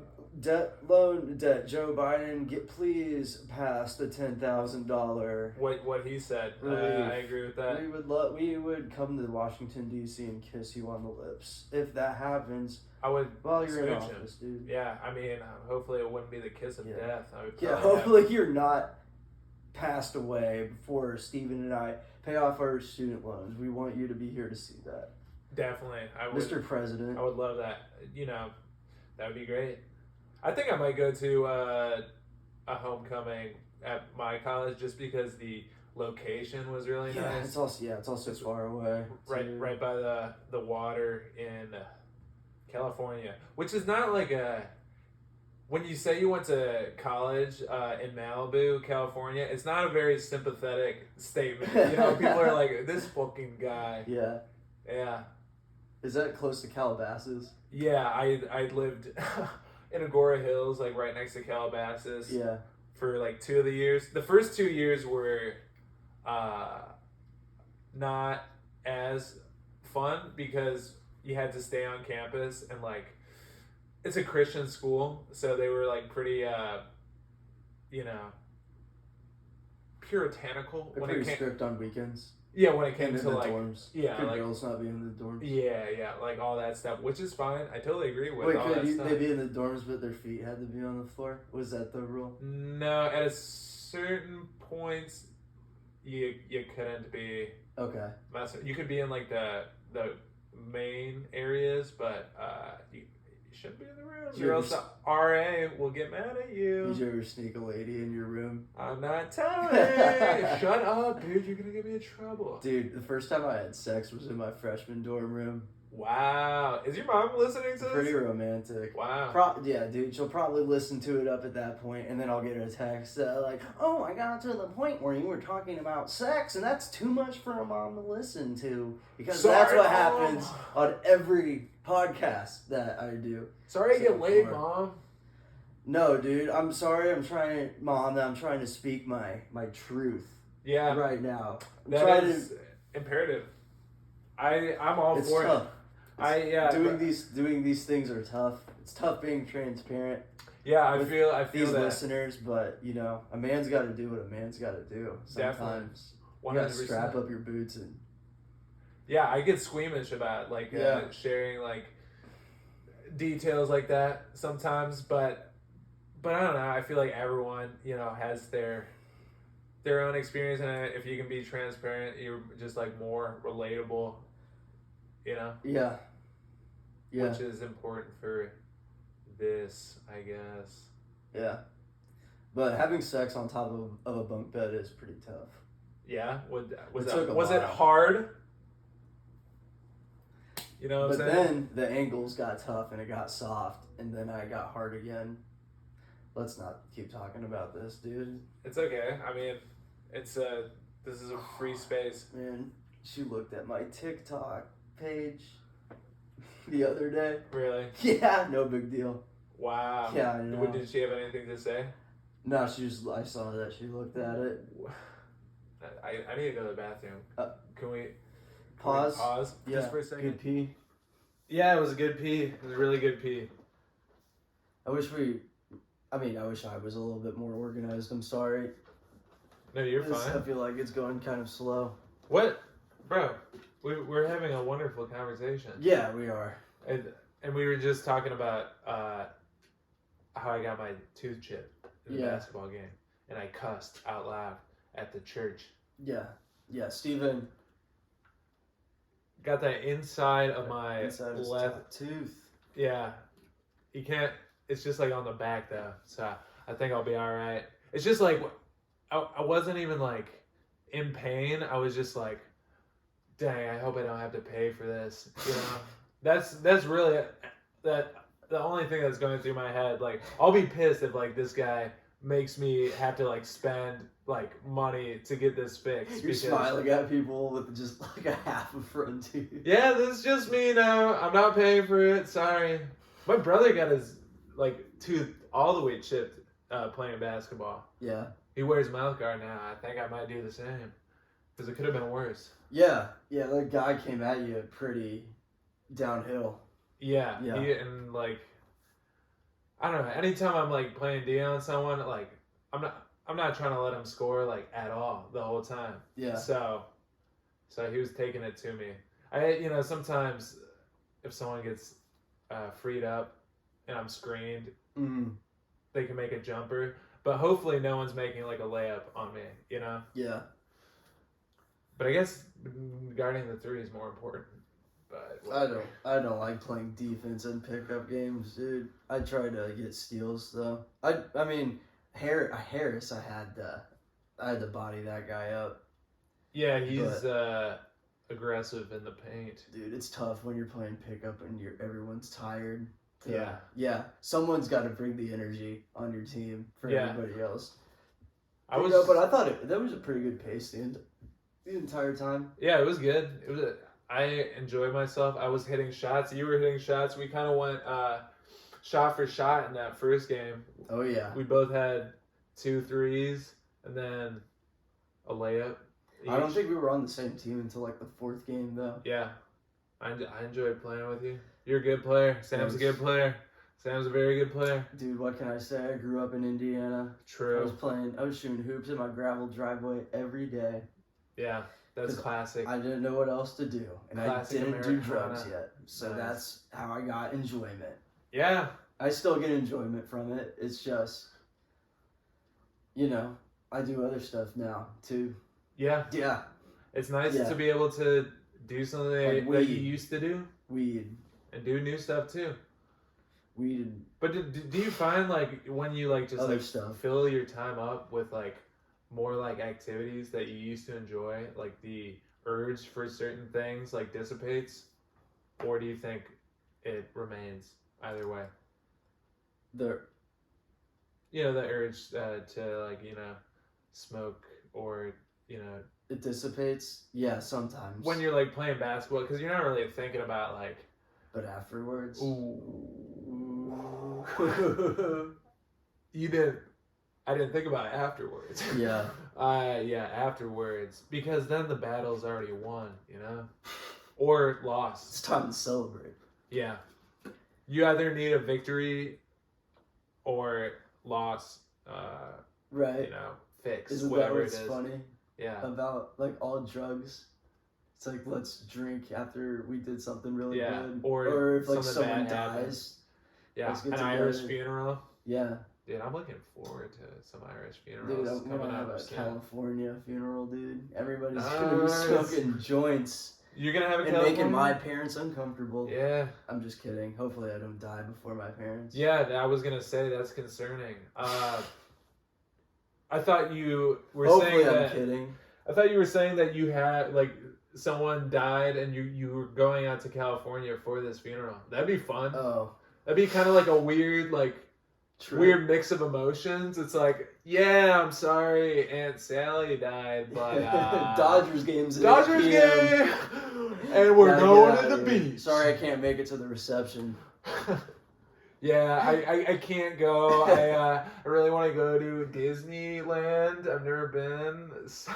Speaker 1: loan debt. Joe Biden, please pass the $10,000.
Speaker 2: What he said. I agree with that.
Speaker 1: We would come to Washington D.C. and kiss you on the lips if that happens.
Speaker 2: I would.
Speaker 1: While you're in office, dude.
Speaker 2: Yeah, I mean, hopefully it wouldn't be the kiss of death.
Speaker 1: Hopefully you're not passed away before Steven and I pay off our student loans. We want you to be here to see that.
Speaker 2: Definitely. I would,
Speaker 1: Mr. President.
Speaker 2: I would love that. You know, that would be great. I think I might go to a homecoming at my college just because the location was really nice.
Speaker 1: It's also far away.
Speaker 2: Right by the water in California, which is not like when you say you went to college in Malibu, California, it's not a very sympathetic statement. You know, people are like, this fucking guy.
Speaker 1: Yeah.
Speaker 2: Yeah.
Speaker 1: Is that close to Calabasas?
Speaker 2: Yeah, I lived in Agora Hills, like right next to Calabasas,
Speaker 1: Yeah.
Speaker 2: for like 2 of the years. The first 2 years were uh, not as fun because you had to stay on campus and like it's a Christian school, so they were like pretty you know, puritanical
Speaker 1: They're
Speaker 2: when
Speaker 1: pretty
Speaker 2: it came.
Speaker 1: strict on weekends.
Speaker 2: Yeah, when it
Speaker 1: And
Speaker 2: came
Speaker 1: in
Speaker 2: to
Speaker 1: the
Speaker 2: like
Speaker 1: dorms.
Speaker 2: yeah,
Speaker 1: Could
Speaker 2: like
Speaker 1: girls not be in the dorms?
Speaker 2: yeah, like all that stuff, which is fine. I totally agree with
Speaker 1: Wait,
Speaker 2: all
Speaker 1: could
Speaker 2: that stuff.
Speaker 1: they be in the dorms but their feet had to be on the floor? Was that the rule?
Speaker 2: No, at a certain points, you couldn't be.
Speaker 1: Okay.
Speaker 2: You could be in like the main areas, but you shouldn't be in the rooms, or else the RA will get mad at you.
Speaker 1: Did you ever sneak a lady in your room?
Speaker 2: I'm not telling. Shut up, dude. You're gonna get me in trouble.
Speaker 1: Dude, the first time I had sex was in my freshman dorm room.
Speaker 2: Wow. Is your mom listening to this?
Speaker 1: Pretty romantic.
Speaker 2: Wow.
Speaker 1: Yeah, dude. She'll probably listen to it up at that point, and then I'll get a text like, "Oh, I got to the point where you were talking about sex, and that's too much for a mom to listen to because that's what happens on every podcast that I do."
Speaker 2: Sorry I get laid, Mom.
Speaker 1: No, dude. I'm sorry. I'm trying to speak my truth.
Speaker 2: Yeah.
Speaker 1: Right now.
Speaker 2: That is imperative. I'm all for
Speaker 1: tough.
Speaker 2: it.
Speaker 1: Doing these things are tough. It's tough being transparent.
Speaker 2: Yeah, I feel
Speaker 1: these
Speaker 2: that.
Speaker 1: listeners, but you know, a man's got to do what a man's got to do. Sometimes you got to strap up your boots and.
Speaker 2: Yeah, I get squeamish about like sharing like details like that sometimes, but I don't know. I feel like everyone has their own experience, and if you can be transparent, you're just like more relatable. Yeah. Which is important for this, I guess.
Speaker 1: Yeah. But having sex on top of a bunk bed is pretty tough.
Speaker 2: Yeah? Was it hard? You know what I'm saying?
Speaker 1: But then the angles got tough and it got soft, and then I got hard again. Let's not keep talking about this, dude.
Speaker 2: It's okay. I mean, this is a free space.
Speaker 1: Man, she looked at my TikTok page the other day.
Speaker 2: Really?
Speaker 1: Yeah, no big deal.
Speaker 2: Wow.
Speaker 1: Yeah, I know.
Speaker 2: Did she have anything to say?
Speaker 1: No, I saw that she looked at it.
Speaker 2: I need to go to the bathroom. Can we
Speaker 1: pause?
Speaker 2: Just for a second?
Speaker 1: Good pee.
Speaker 2: Yeah, it was a good pee. It was a really good pee.
Speaker 1: I wish I was a little bit more organized. I'm sorry.
Speaker 2: No, you're fine.
Speaker 1: I feel like it's going kind of slow.
Speaker 2: What? Bro, we're having a wonderful conversation.
Speaker 1: Yeah, we are.
Speaker 2: And we were just talking about how I got my tooth chipped in the basketball game. And I cussed out loud at the church.
Speaker 1: Yeah, Steven.
Speaker 2: Got that inside of my
Speaker 1: left tooth.
Speaker 2: Yeah. You can't, it's just like on the back though. So I think I'll be all right. It's just like, I wasn't even like in pain. I was just like, dang, I hope I don't have to pay for this. That's really the only thing that's going through my head. Like, I'll be pissed if like this guy makes me have to like spend like money to get this fixed.
Speaker 1: You're smiling at people with just like a half a front tooth.
Speaker 2: Yeah, this is just me now. I'm not paying for it. Sorry. My brother got his like tooth all the way chipped playing basketball.
Speaker 1: Yeah.
Speaker 2: He wears mouth guard now. I think I might do the same because it could have been worse.
Speaker 1: Yeah, that guy came at you pretty downhill.
Speaker 2: Yeah. And like, I don't know. Anytime I'm like playing D on someone, like I'm not trying to let him score like at all the whole time.
Speaker 1: Yeah.
Speaker 2: So he was taking it to me. Sometimes if someone gets freed up and I'm screened, they can make a jumper. But hopefully no one's making like a layup on me,
Speaker 1: Yeah.
Speaker 2: But I guess guarding the three is more important. But
Speaker 1: I don't like playing defense in pickup games, dude. I try to get steals though. I mean, Harris, I had to body that guy up.
Speaker 2: Yeah, he's aggressive in the paint.
Speaker 1: Dude, it's tough when you're playing pickup and everyone's tired.
Speaker 2: Yeah.
Speaker 1: Someone's got to bring the energy on your team for everybody else. But I thought that was a pretty good pace the entire time.
Speaker 2: Yeah, it was good. I enjoyed myself. I was hitting shots. You were hitting shots. We kind of went shot for shot in that first game.
Speaker 1: Oh yeah.
Speaker 2: We both had 2 threes and then a layup.
Speaker 1: I don't think we were on the same team until like the 4th game though.
Speaker 2: Yeah, I enjoyed playing with you. You're a good player. Sam's a good player. Sam's a very good player.
Speaker 1: Dude, what can I say? I grew up in Indiana.
Speaker 2: True.
Speaker 1: I was shooting hoops in my gravel driveway every day.
Speaker 2: Yeah, that's classic.
Speaker 1: I didn't know what else to do, and
Speaker 2: Classic
Speaker 1: I didn't do
Speaker 2: Americana.
Speaker 1: drugs yet. So
Speaker 2: Nice.
Speaker 1: that's how I got enjoyment.
Speaker 2: Yeah.
Speaker 1: I still get enjoyment from it. It's just, I do other stuff now too.
Speaker 2: Yeah.
Speaker 1: Yeah.
Speaker 2: It's nice
Speaker 1: Yeah.
Speaker 2: to be able to do something
Speaker 1: Like
Speaker 2: that you
Speaker 1: weed.
Speaker 2: used to do
Speaker 1: Weed.
Speaker 2: and do new stuff too.
Speaker 1: Weed.
Speaker 2: But do you find like when you like just
Speaker 1: Other
Speaker 2: like
Speaker 1: stuff.
Speaker 2: fill your time up with like more like activities that you used to enjoy, like the urge for certain things like dissipates, or do you think it remains either way?
Speaker 1: The
Speaker 2: The urge to like smoke or
Speaker 1: It dissipates. Yeah, sometimes.
Speaker 2: when you're like playing basketball, because you're not really thinking about like
Speaker 1: But afterwards.
Speaker 2: you didn't. I didn't think about it afterwards.
Speaker 1: Yeah.
Speaker 2: Yeah, afterwards, because then the battle's already won, or lost.
Speaker 1: It's time to celebrate.
Speaker 2: Yeah, you either need a victory or loss.
Speaker 1: Right.
Speaker 2: Fix
Speaker 1: Isn't that
Speaker 2: whatever it
Speaker 1: what's
Speaker 2: is.
Speaker 1: funny
Speaker 2: Yeah.
Speaker 1: about like all drugs? It's like, let's drink after we did something really
Speaker 2: Yeah,
Speaker 1: good.
Speaker 2: or
Speaker 1: if like
Speaker 2: something
Speaker 1: someone
Speaker 2: bad happens.
Speaker 1: dies.
Speaker 2: Yeah,
Speaker 1: Let's get
Speaker 2: an
Speaker 1: together.
Speaker 2: Irish funeral.
Speaker 1: Yeah.
Speaker 2: Dude, I'm looking forward to some Irish funerals
Speaker 1: Dude, I'm
Speaker 2: coming
Speaker 1: gonna have
Speaker 2: up
Speaker 1: a
Speaker 2: soon.
Speaker 1: California funeral, dude. Everybody's gonna be
Speaker 2: Nice.
Speaker 1: smoking joints
Speaker 2: You're gonna have a
Speaker 1: and
Speaker 2: California?
Speaker 1: making my parents uncomfortable.
Speaker 2: Yeah.
Speaker 1: I'm just kidding. Hopefully I don't die before my parents.
Speaker 2: Yeah, I was gonna say that's concerning. I thought you were
Speaker 1: Hopefully
Speaker 2: saying
Speaker 1: I'm
Speaker 2: that.
Speaker 1: kidding.
Speaker 2: I thought you were saying that you had like someone died and you were going out to California for this funeral. That'd be fun.
Speaker 1: Oh.
Speaker 2: That'd be kind of like a weird
Speaker 1: True.
Speaker 2: weird mix of emotions. It's like, yeah, I'm sorry, Aunt Sally died, but
Speaker 1: Dodgers games. At
Speaker 2: Dodgers
Speaker 1: 8 p.m.
Speaker 2: game, and we're
Speaker 1: Gotta
Speaker 2: going
Speaker 1: get
Speaker 2: to
Speaker 1: outta
Speaker 2: the
Speaker 1: here.
Speaker 2: beach.
Speaker 1: Sorry, I can't make it to the reception.
Speaker 2: Yeah, I can't go. I really want to go to Disneyland. I've never been. So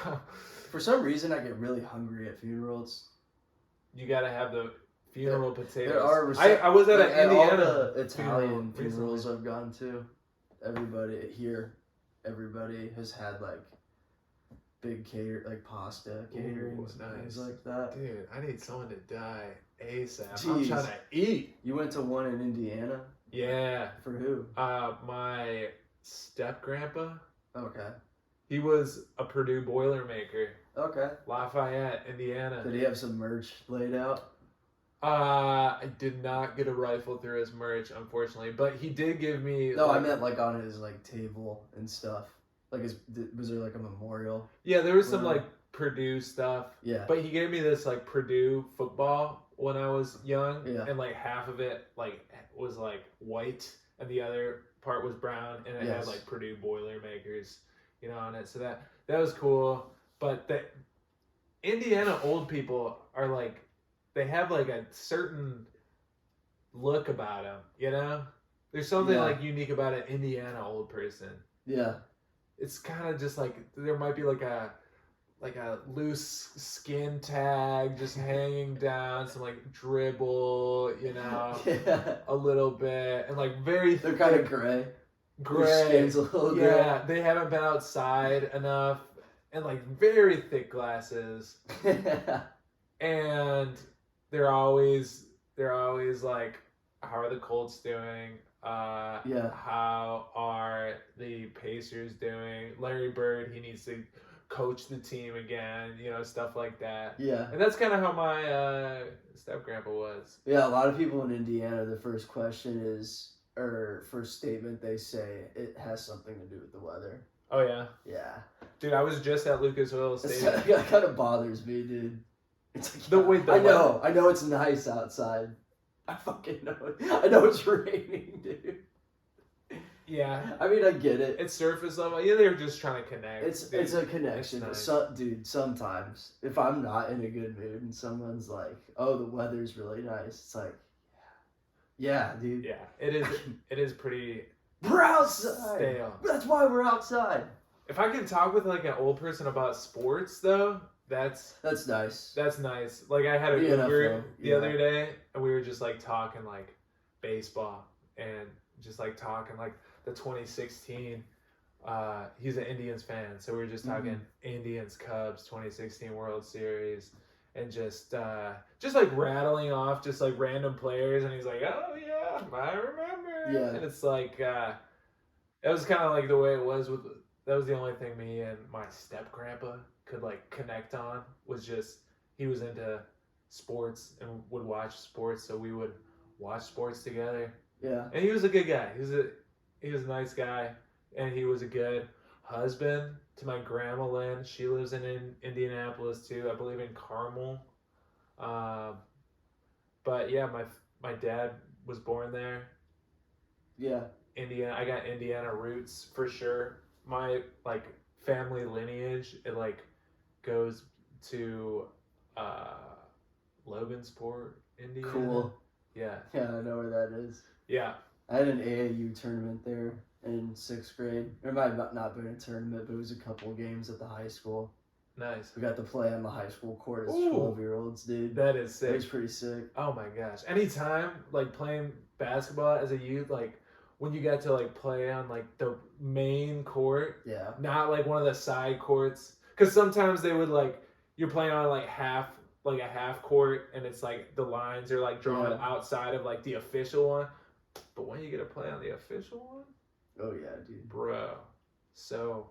Speaker 1: For some reason, I get really hungry at funerals.
Speaker 2: you got to have the funeral potatoes.
Speaker 1: There are
Speaker 2: I was at
Speaker 1: like,
Speaker 2: an Indiana
Speaker 1: all the Italian
Speaker 2: funeral
Speaker 1: funerals
Speaker 2: recently.
Speaker 1: I've gone to. Everybody has had like big pasta catering,
Speaker 2: Ooh,
Speaker 1: things
Speaker 2: nice.
Speaker 1: like that.
Speaker 2: Dude, I need someone to die ASAP. I'm
Speaker 1: Jeez.
Speaker 2: trying to eat.
Speaker 1: You went to one in Indiana?
Speaker 2: Yeah.
Speaker 1: For who?
Speaker 2: My step grandpa.
Speaker 1: Okay.
Speaker 2: He was a Purdue Boilermaker,
Speaker 1: Okay.
Speaker 2: Lafayette, Indiana.
Speaker 1: Did he have some merch laid out?
Speaker 2: I did not get a rifle through his merch, unfortunately, but he did give me.
Speaker 1: No, I meant like on his like table and stuff. Like, was there like a memorial?
Speaker 2: Yeah, there was some
Speaker 1: Wow.
Speaker 2: like Purdue stuff,
Speaker 1: Yeah.
Speaker 2: but he gave me this like Purdue football when I was young,
Speaker 1: Yeah.
Speaker 2: and like half of it like was like white, and the other part was brown, and it
Speaker 1: Yes.
Speaker 2: had like Purdue Boilermakers, on it. So that was cool. But the Indiana old people are like, they have like a certain look about them, There's something
Speaker 1: Yeah.
Speaker 2: like unique about an Indiana old person.
Speaker 1: Yeah.
Speaker 2: It's kind of just like there might be like a loose skin tag just hanging down, some like dribble,
Speaker 1: Yeah.
Speaker 2: a little bit, and like very
Speaker 1: They're kind of
Speaker 2: thick
Speaker 1: gray.
Speaker 2: gray.
Speaker 1: Their skin's a little
Speaker 2: Yeah, they haven't been outside enough, and like very thick glasses,
Speaker 1: gray.
Speaker 2: and they're always like, how are the Colts doing?
Speaker 1: Yeah.
Speaker 2: How are the Pacers doing? Larry Bird, he needs to coach the team again, stuff like that.
Speaker 1: Yeah.
Speaker 2: And that's kind of how my step grandpa was.
Speaker 1: Yeah, a lot of people in Indiana, the first question is, or first statement they say, it has something to do with the weather.
Speaker 2: Oh yeah,
Speaker 1: Yeah.
Speaker 2: dude, I was just at Lucas Oil Stadium.
Speaker 1: That kind of bothers me, dude. It's like,
Speaker 2: The
Speaker 1: I know.
Speaker 2: weather.
Speaker 1: I know it's nice outside. I fucking know it. I know it's raining, dude.
Speaker 2: Yeah.
Speaker 1: I mean, I get it.
Speaker 2: It's surface level. Yeah, they're just trying to connect.
Speaker 1: It's a connection.
Speaker 2: It's nice.
Speaker 1: Dude, sometimes if I'm not in a good mood and someone's like, "Oh, the weather's really nice," it's like, yeah, dude.
Speaker 2: Yeah, it is. It is pretty.
Speaker 1: We're outside.
Speaker 2: Stale.
Speaker 1: That's why we're outside.
Speaker 2: If I can talk with like an old person about sports, though, that's
Speaker 1: nice.
Speaker 2: That's nice. Like I had a
Speaker 1: The
Speaker 2: Uber
Speaker 1: NFL,
Speaker 2: the other day, and we were just like talking like baseball and just like talking like the 2016. He's an Indians fan, so we were just talking Indians Cubs 2016 World Series, and just like rattling off just like random players, and he's like, "Oh yeah, I remember."
Speaker 1: Yeah.
Speaker 2: And it's like it was kind of like the way it was with. That was the only thing me and my step grandpa could like connect on, was just he was into sports and would watch sports, so we would watch sports together.
Speaker 1: Yeah.
Speaker 2: And he was a good guy. He was a nice guy, and he was a good husband to my grandma Lynn. She lives in Indianapolis too, I believe in Carmel. But yeah, my dad was born there.
Speaker 1: Yeah.
Speaker 2: Indiana. I got Indiana roots for sure. My like family lineage, it like goes to Logansport, Indiana.
Speaker 1: Cool.
Speaker 2: Yeah.
Speaker 1: Yeah, I know where that is.
Speaker 2: Yeah.
Speaker 1: I had an AAU tournament there in 6th grade. It might have not been a tournament, but it was a couple of games at the high school.
Speaker 2: Nice.
Speaker 1: We got to play on the high school court as
Speaker 2: Ooh.
Speaker 1: 12-year-olds, dude.
Speaker 2: That is sick.
Speaker 1: It was pretty sick.
Speaker 2: Oh my gosh. Anytime like playing basketball as a youth, like when you got to like play on like the main court,
Speaker 1: Yeah.
Speaker 2: not like one of the side courts, because sometimes they would like you're playing on like a half court, and it's like the lines are like drawn outside of like the official one. But when you get to play on the official one,
Speaker 1: oh yeah, dude,
Speaker 2: bro, so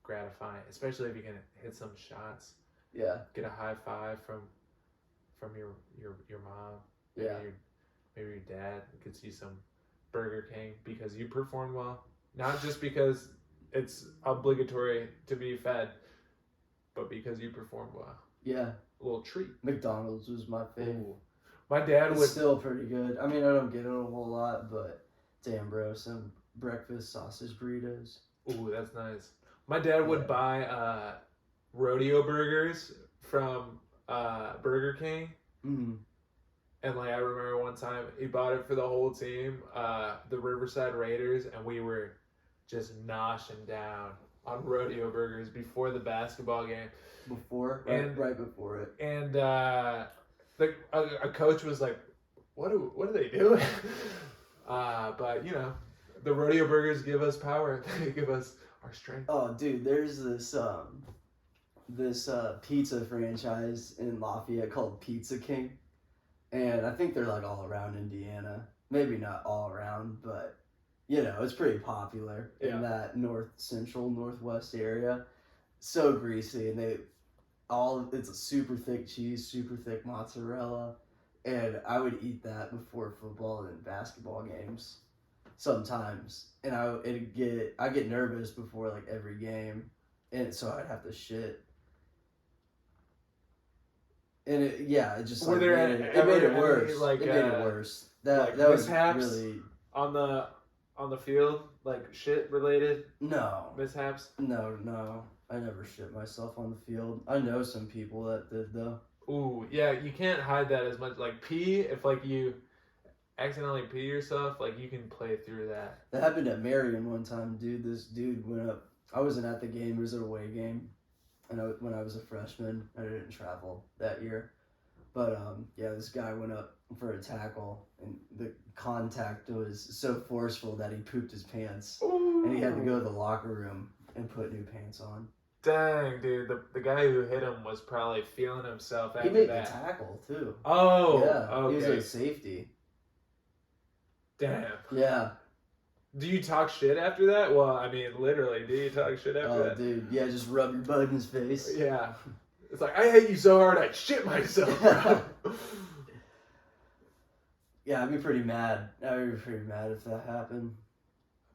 Speaker 2: gratifying, especially if you can hit some shots.
Speaker 1: Yeah.
Speaker 2: Get a high five from your mom. Maybe your dad gets you some Burger King because you performed well, not just because it's obligatory to be fed, but because you performed well.
Speaker 1: Yeah.
Speaker 2: A little treat.
Speaker 1: McDonald's was my favorite.
Speaker 2: Ooh. My dad
Speaker 1: It's
Speaker 2: was
Speaker 1: still pretty good. I mean, I don't get it a whole lot, but damn, bro, some breakfast sausage burritos.
Speaker 2: Ooh, that's nice. My dad would buy rodeo burgers from Burger King.
Speaker 1: Mm.
Speaker 2: And like I remember one time he bought it for the whole team, the Riverside Raiders, and we were just noshing down on rodeo burgers before the basketball game.
Speaker 1: Right before it.
Speaker 2: And a coach was like, "What are they doing?" But you know, the rodeo burgers give us power. They give us our strength.
Speaker 1: Oh, dude, there's this pizza franchise in Lafayette called Pizza King. And I think they're like all around Indiana. Maybe not all around, but you know, it's pretty popular in that northwest area. So greasy, and it's a super thick cheese, super thick mozzarella, and I would eat that before football and basketball games sometimes. And I get nervous before like every game, and so I'd have to shit. And it just like, it made it worse.
Speaker 2: Like,
Speaker 1: it made it worse. That was really
Speaker 2: on the field, like shit related.
Speaker 1: No
Speaker 2: mishaps.
Speaker 1: No, I never shit myself on the field. I know some people that did though.
Speaker 2: Ooh, yeah, you can't hide that as much. Like pee, if like you accidentally pee yourself, like you can play through that.
Speaker 1: That happened at Marion one time, dude. This dude went up. I wasn't at the game. It was an away game. And when I was a freshman, I didn't travel that year. But, this guy went up for a tackle, and the contact was so forceful that he pooped his pants.
Speaker 2: Ooh.
Speaker 1: And he had to go to the locker room and put new pants on.
Speaker 2: Dang, dude. The guy who hit him was probably feeling himself after that.
Speaker 1: He made the tackle, too.
Speaker 2: Oh,
Speaker 1: yeah.
Speaker 2: okay.
Speaker 1: He was a safety.
Speaker 2: Damn.
Speaker 1: Yeah.
Speaker 2: Do you talk shit after that? Well, I mean, literally, do you talk shit after that?
Speaker 1: Oh, dude. Yeah, just rub your butt in his face.
Speaker 2: Yeah. It's like, I hate you so hard, I'd shit myself, bro.
Speaker 1: Yeah, I'd be pretty mad. I'd be pretty mad if that happened.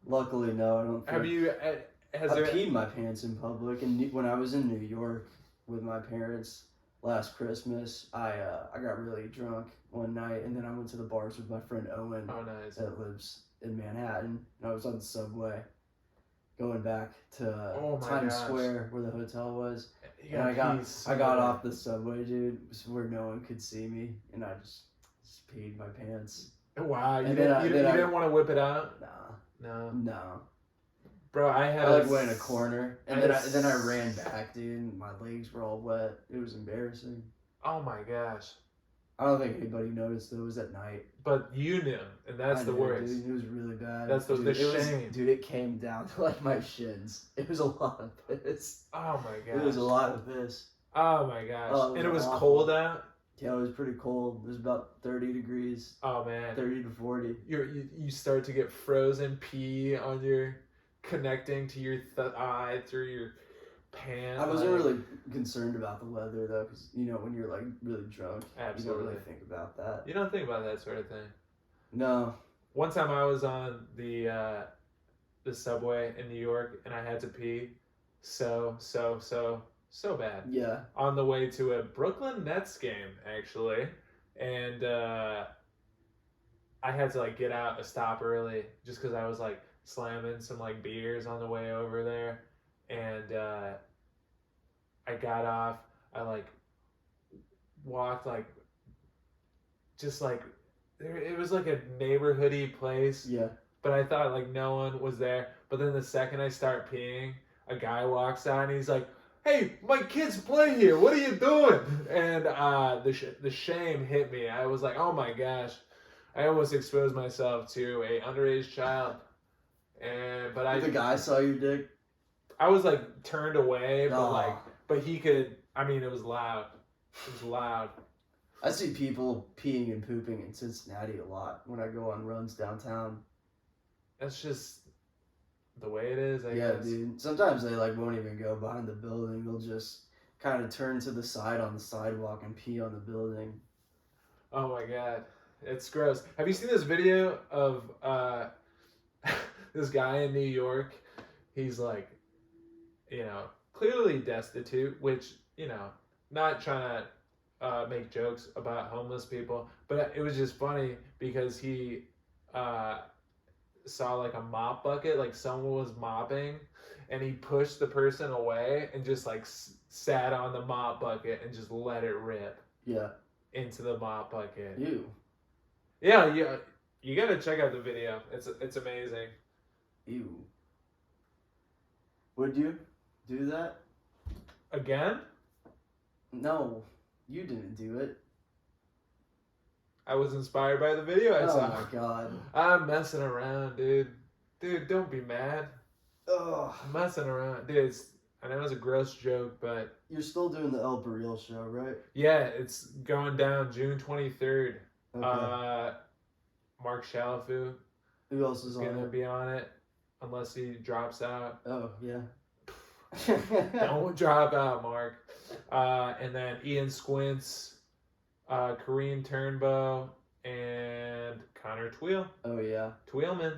Speaker 1: Luckily, no, I don't think.
Speaker 2: Have you...
Speaker 1: I peed my pants in public, and when I was in New York with my parents last Christmas, I got really drunk one night, and then I went to the bars with my friend Owen.
Speaker 2: Oh, nice.
Speaker 1: That lives in Manhattan, and I was on the subway going back to
Speaker 2: Oh my
Speaker 1: Times
Speaker 2: gosh.
Speaker 1: Square where the hotel was.
Speaker 2: You
Speaker 1: And
Speaker 2: gotta
Speaker 1: I
Speaker 2: pee so
Speaker 1: got
Speaker 2: bad.
Speaker 1: off the subway, dude, where no one could see me, and I just peed my pants.
Speaker 2: Wow, you
Speaker 1: And
Speaker 2: didn't want to whip it out?
Speaker 1: Nah.
Speaker 2: No.
Speaker 1: No.
Speaker 2: Bro, I had
Speaker 1: I went in a corner, and
Speaker 2: I
Speaker 1: then I ran back, dude, and my legs were all wet. It was embarrassing.
Speaker 2: Oh my gosh.
Speaker 1: I don't think anybody noticed, though. It was at night.
Speaker 2: But you knew, and that's the worst.
Speaker 1: Dude, it was really bad.
Speaker 2: That's the shame.
Speaker 1: Dude, it came down to like my shins. It was a lot of piss.
Speaker 2: Oh my gosh.
Speaker 1: It was a lot of piss.
Speaker 2: Oh my gosh.
Speaker 1: Oh,
Speaker 2: and it was
Speaker 1: awful.
Speaker 2: cold out?
Speaker 1: Yeah, it was pretty cold. It was about 30 degrees.
Speaker 2: Oh man.
Speaker 1: 30 to 40.
Speaker 2: You start to get frozen pee on your connecting to your eye through your pants.
Speaker 1: I wasn't really concerned about the weather though, because when you're like really drunk,
Speaker 2: Absolutely.
Speaker 1: you don't really think about that.
Speaker 2: You don't think about that sort of thing.
Speaker 1: No.
Speaker 2: One time I was on the subway in New York and I had to pee so bad.
Speaker 1: Yeah.
Speaker 2: On the way to a Brooklyn Nets game actually, and I had to like get out a stop early just because I was like slamming some like beers on the way over there, and I got off. I like walked like just like it was like a neighborhoody place.
Speaker 1: Yeah.
Speaker 2: But I thought like no one was there. But then the second I start peeing, a guy walks out and he's like, "Hey, my kids play here. What are you doing?" And the shame hit me. I was like, "Oh my gosh!" I almost exposed myself to a underage child. But
Speaker 1: the guy saw your dick.
Speaker 2: I was like turned away, but
Speaker 1: Oh.
Speaker 2: but he could. I mean, it was loud. It was loud.
Speaker 1: I see people peeing and pooping in Cincinnati a lot when I go on runs downtown.
Speaker 2: That's just the way it is, I
Speaker 1: Yeah,
Speaker 2: guess.
Speaker 1: dude. Sometimes they like won't even go behind the building. They'll just kind of turn to the side on the sidewalk and pee on the building.
Speaker 2: Oh my god, it's gross. Have you seen this video of this guy in New York? He's like, clearly destitute, which not trying to make jokes about homeless people, but it was just funny because he saw like a mop bucket, like someone was mopping, and he pushed the person away and just like sat on the mop bucket and just let it rip.
Speaker 1: Yeah.
Speaker 2: Into the mop bucket.
Speaker 1: Ew.
Speaker 2: Yeah, you gotta check out the video. It's amazing.
Speaker 1: Ew. Would you do that?
Speaker 2: Again?
Speaker 1: No, you didn't do it.
Speaker 2: I was inspired by the video I saw.
Speaker 1: Oh my god.
Speaker 2: I'm messing around, dude. Dude, don't be mad.
Speaker 1: Ugh.
Speaker 2: I'm messing around. Dude, I know it's a gross joke, but...
Speaker 1: You're still doing the El Barril show, right?
Speaker 2: Yeah, it's going down June 23rd.
Speaker 1: Okay.
Speaker 2: Mark Shalafu
Speaker 1: Who else is on
Speaker 2: gonna
Speaker 1: it?
Speaker 2: be on it, unless he drops out.
Speaker 1: Oh, yeah.
Speaker 2: Don't drop out, Mark. And then Ian Squints, Kareem Turnbow, and Connor
Speaker 1: Oh, yeah.
Speaker 2: Tweelman.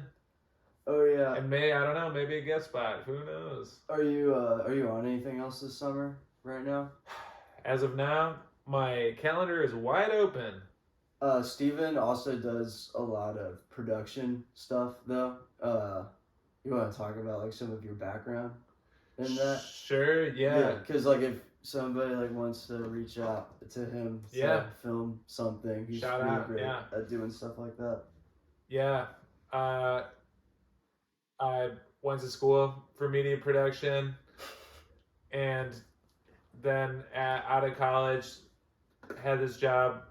Speaker 1: Oh, yeah.
Speaker 2: And I don't know, maybe a guest spot. Who knows?
Speaker 1: Are you on anything else this summer right now?
Speaker 2: As of now, my calendar is wide open.
Speaker 1: Steven also does a lot of production stuff, though. You want to talk about like some of your background in that?
Speaker 2: Sure, yeah.
Speaker 1: Because like if somebody like wants to reach out to him to like, film something, he's
Speaker 2: Shout
Speaker 1: really
Speaker 2: out,
Speaker 1: great
Speaker 2: yeah.
Speaker 1: at doing stuff like that.
Speaker 2: Yeah. I went to school for media production, and then out of college, had this job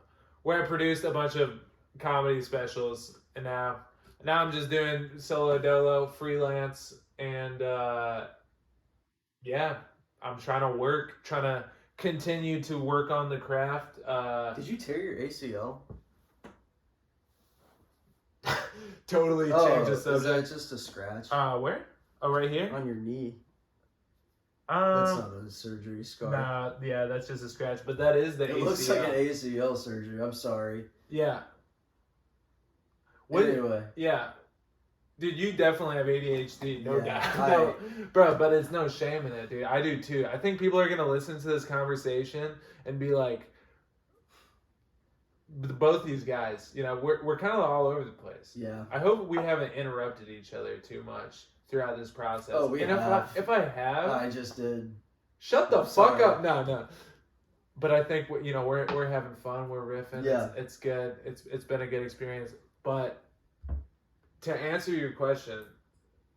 Speaker 2: where I produced a bunch of comedy specials, and now I'm just doing solo dolo, freelance, and yeah, I'm trying to continue to work on the craft.
Speaker 1: Did you tear your ACL?
Speaker 2: Totally change the subject.
Speaker 1: Is that just a scratch?
Speaker 2: Where? Oh, right here?
Speaker 1: On your knee. That's not a surgery scar.
Speaker 2: Nah, yeah, that's just a scratch, but that is the ACL.
Speaker 1: It looks like an ACL surgery. I'm sorry.
Speaker 2: Yeah.
Speaker 1: Anyway.
Speaker 2: Yeah. Dude, you definitely have ADHD, no doubt.
Speaker 1: I-
Speaker 2: No, bro, but it's no shame in it, dude. I do too. I think people are going to listen to this conversation and be like, both these guys, you know, we're kind of all over the place.
Speaker 1: Yeah.
Speaker 2: I hope we haven't interrupted each other too much throughout this process.
Speaker 1: Oh, we
Speaker 2: and
Speaker 1: have.
Speaker 2: if I have,
Speaker 1: I just did.
Speaker 2: shut the
Speaker 1: I'm
Speaker 2: fuck
Speaker 1: sorry.
Speaker 2: up. No. But I think we're having fun. We're riffing.
Speaker 1: Yeah.
Speaker 2: It's good. It's been a good experience. But to answer your question,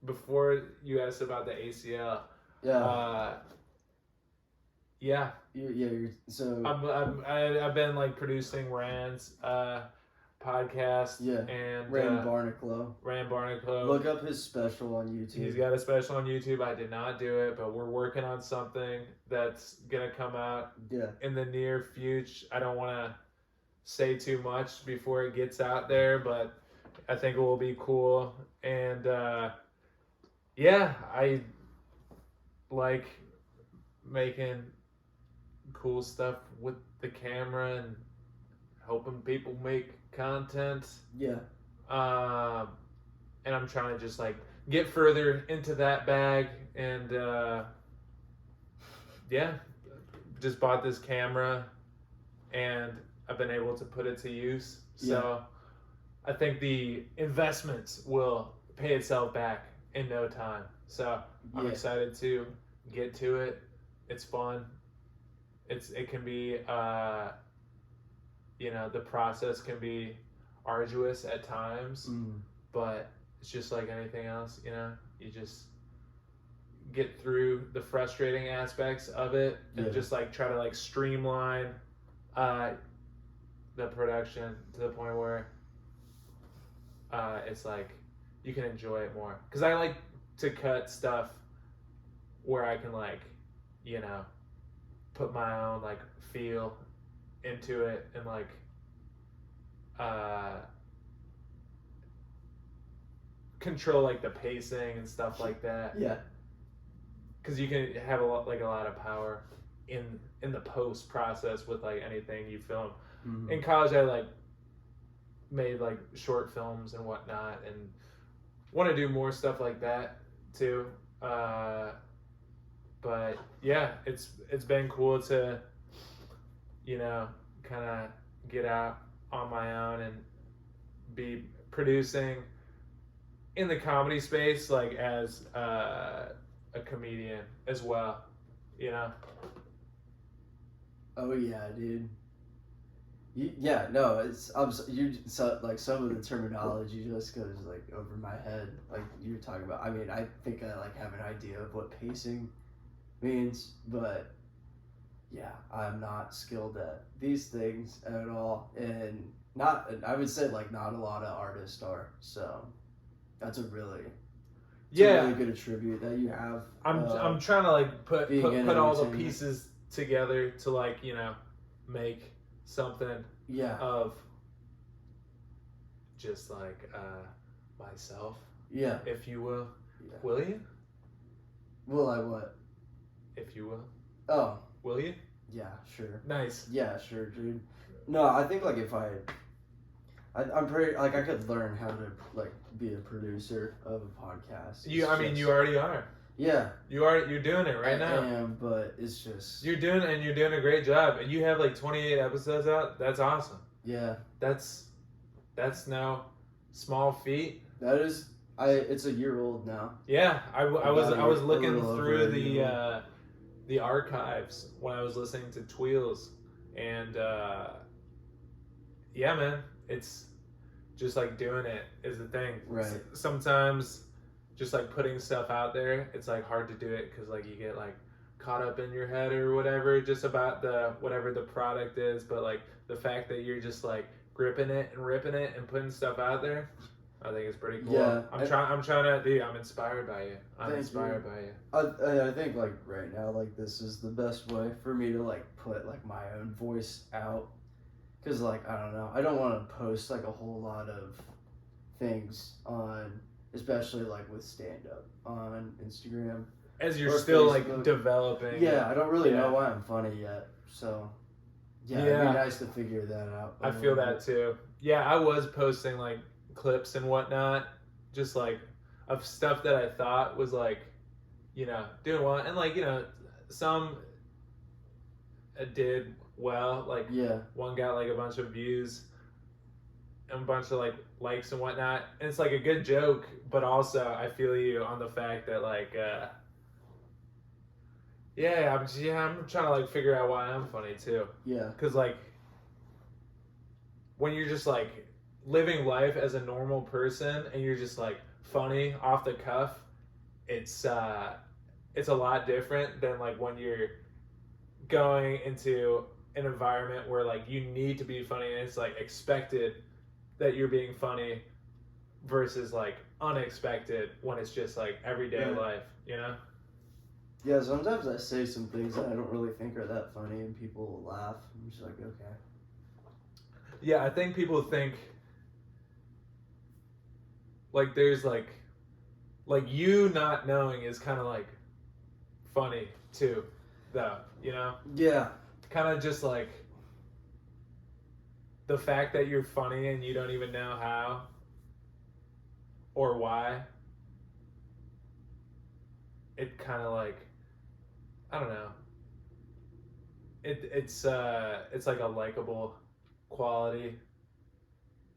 Speaker 2: before you asked about the ACL,
Speaker 1: Yeah.
Speaker 2: yeah,
Speaker 1: You're so.
Speaker 2: I've been like producing Rand's podcast.
Speaker 1: Yeah.
Speaker 2: And
Speaker 1: Rand Barnaclo.
Speaker 2: Rand Barnaclo.
Speaker 1: Look up his special on YouTube.
Speaker 2: He's got a special on YouTube. I did not do it, but we're working on something that's gonna come out in the near future. I don't want to say too much before it gets out there, but I think it will be cool. And yeah, I like making cool stuff with the camera and helping people make content.
Speaker 1: Yeah.
Speaker 2: And I'm trying to just like get further into that bag, and yeah, just bought this camera and I've been able to put it to use. So I think the investments will pay itself back in no time. So I'm excited to get to it. It's fun. It can be the process can be arduous at times, but it's just like anything else, you just get through the frustrating aspects of it and just like try to like streamline the production to the point where it's like you can enjoy it more, because I like to cut stuff where I can like put my own like feel into it and like control like the pacing and stuff like that.
Speaker 1: Yeah.
Speaker 2: Because you can have a lot of power in the post process with like anything you film.
Speaker 1: Mm-hmm.
Speaker 2: In college, I like made like short films and whatnot, and want to do more stuff like that too. But yeah, it's been cool to kind of get out on my own and be producing in the comedy space, like as a comedian as well,
Speaker 1: Oh yeah, dude. Like some of the terminology just goes like over my head. Like you're talking about. I mean, I think I like have an idea of what pacing means, but yeah, I'm not skilled at these things at all, and I would say like not a lot of artists are. So that's a really really good attribute that you have.
Speaker 2: I'm trying to like put all the pieces together to like make something of just like myself, if you will. Will you?
Speaker 1: Will I what?
Speaker 2: If you will.
Speaker 1: Oh,
Speaker 2: will you?
Speaker 1: Yeah, sure.
Speaker 2: Nice.
Speaker 1: Yeah, sure, dude. No, I think like if I'm pretty like I could learn how to like be a producer of a podcast.
Speaker 2: You already are.
Speaker 1: Yeah.
Speaker 2: You're doing it right now.
Speaker 1: I am, but it's just
Speaker 2: you're doing a great job, and you have like 28 episodes out. That's awesome.
Speaker 1: Yeah.
Speaker 2: That's no small feat.
Speaker 1: That is it's a year old now.
Speaker 2: Yeah, I was looking through the archives when I was listening to Tweels, and yeah, man, it's just like doing it is the thing.
Speaker 1: Right.
Speaker 2: Sometimes just like putting stuff out there, it's like hard to do it because like you get like caught up in your head or whatever, just about whatever the product is. But like the fact that you're just like gripping it and ripping it and putting stuff out there, I think it's pretty cool.
Speaker 1: Yeah,
Speaker 2: I'm trying to, dude, I'm inspired by you. I'm inspired by you.
Speaker 1: I think like right now, like this is the best way for me to like put like my own voice out. Cause like, I don't know, I don't want to post like a whole lot of things on, especially like with stand up on Instagram.
Speaker 2: As you're still Facebook. Like developing.
Speaker 1: Yeah, I don't really know why I'm funny yet. So it'd be nice to figure that out.
Speaker 2: I feel that too. Yeah, I was posting like clips and whatnot, just like of stuff that I thought was like, doing well, and like some did well. Like,
Speaker 1: Yeah.
Speaker 2: one got like a bunch of views and a bunch of like likes and whatnot. And it's like a good joke, but also I feel you on the fact that like, I'm trying to like figure out why I'm funny too.
Speaker 1: Yeah.
Speaker 2: Cause like, when you're just like living life as a normal person and you're just like funny off the cuff, it's a lot different than like when you're going into an environment where like you need to be funny and it's like expected that you're being funny versus like unexpected when it's just like everyday
Speaker 1: Right.
Speaker 2: life, you know?
Speaker 1: Yeah, sometimes I say some things that I don't really think are that funny and people will laugh. I'm just like, okay.
Speaker 2: Yeah, I think people think like there's like you not knowing is kind of like funny too, though, you know?
Speaker 1: Yeah.
Speaker 2: Kind of just like the fact that you're funny and you don't even know how or why. It kind of like, I don't know. It's like a likable quality,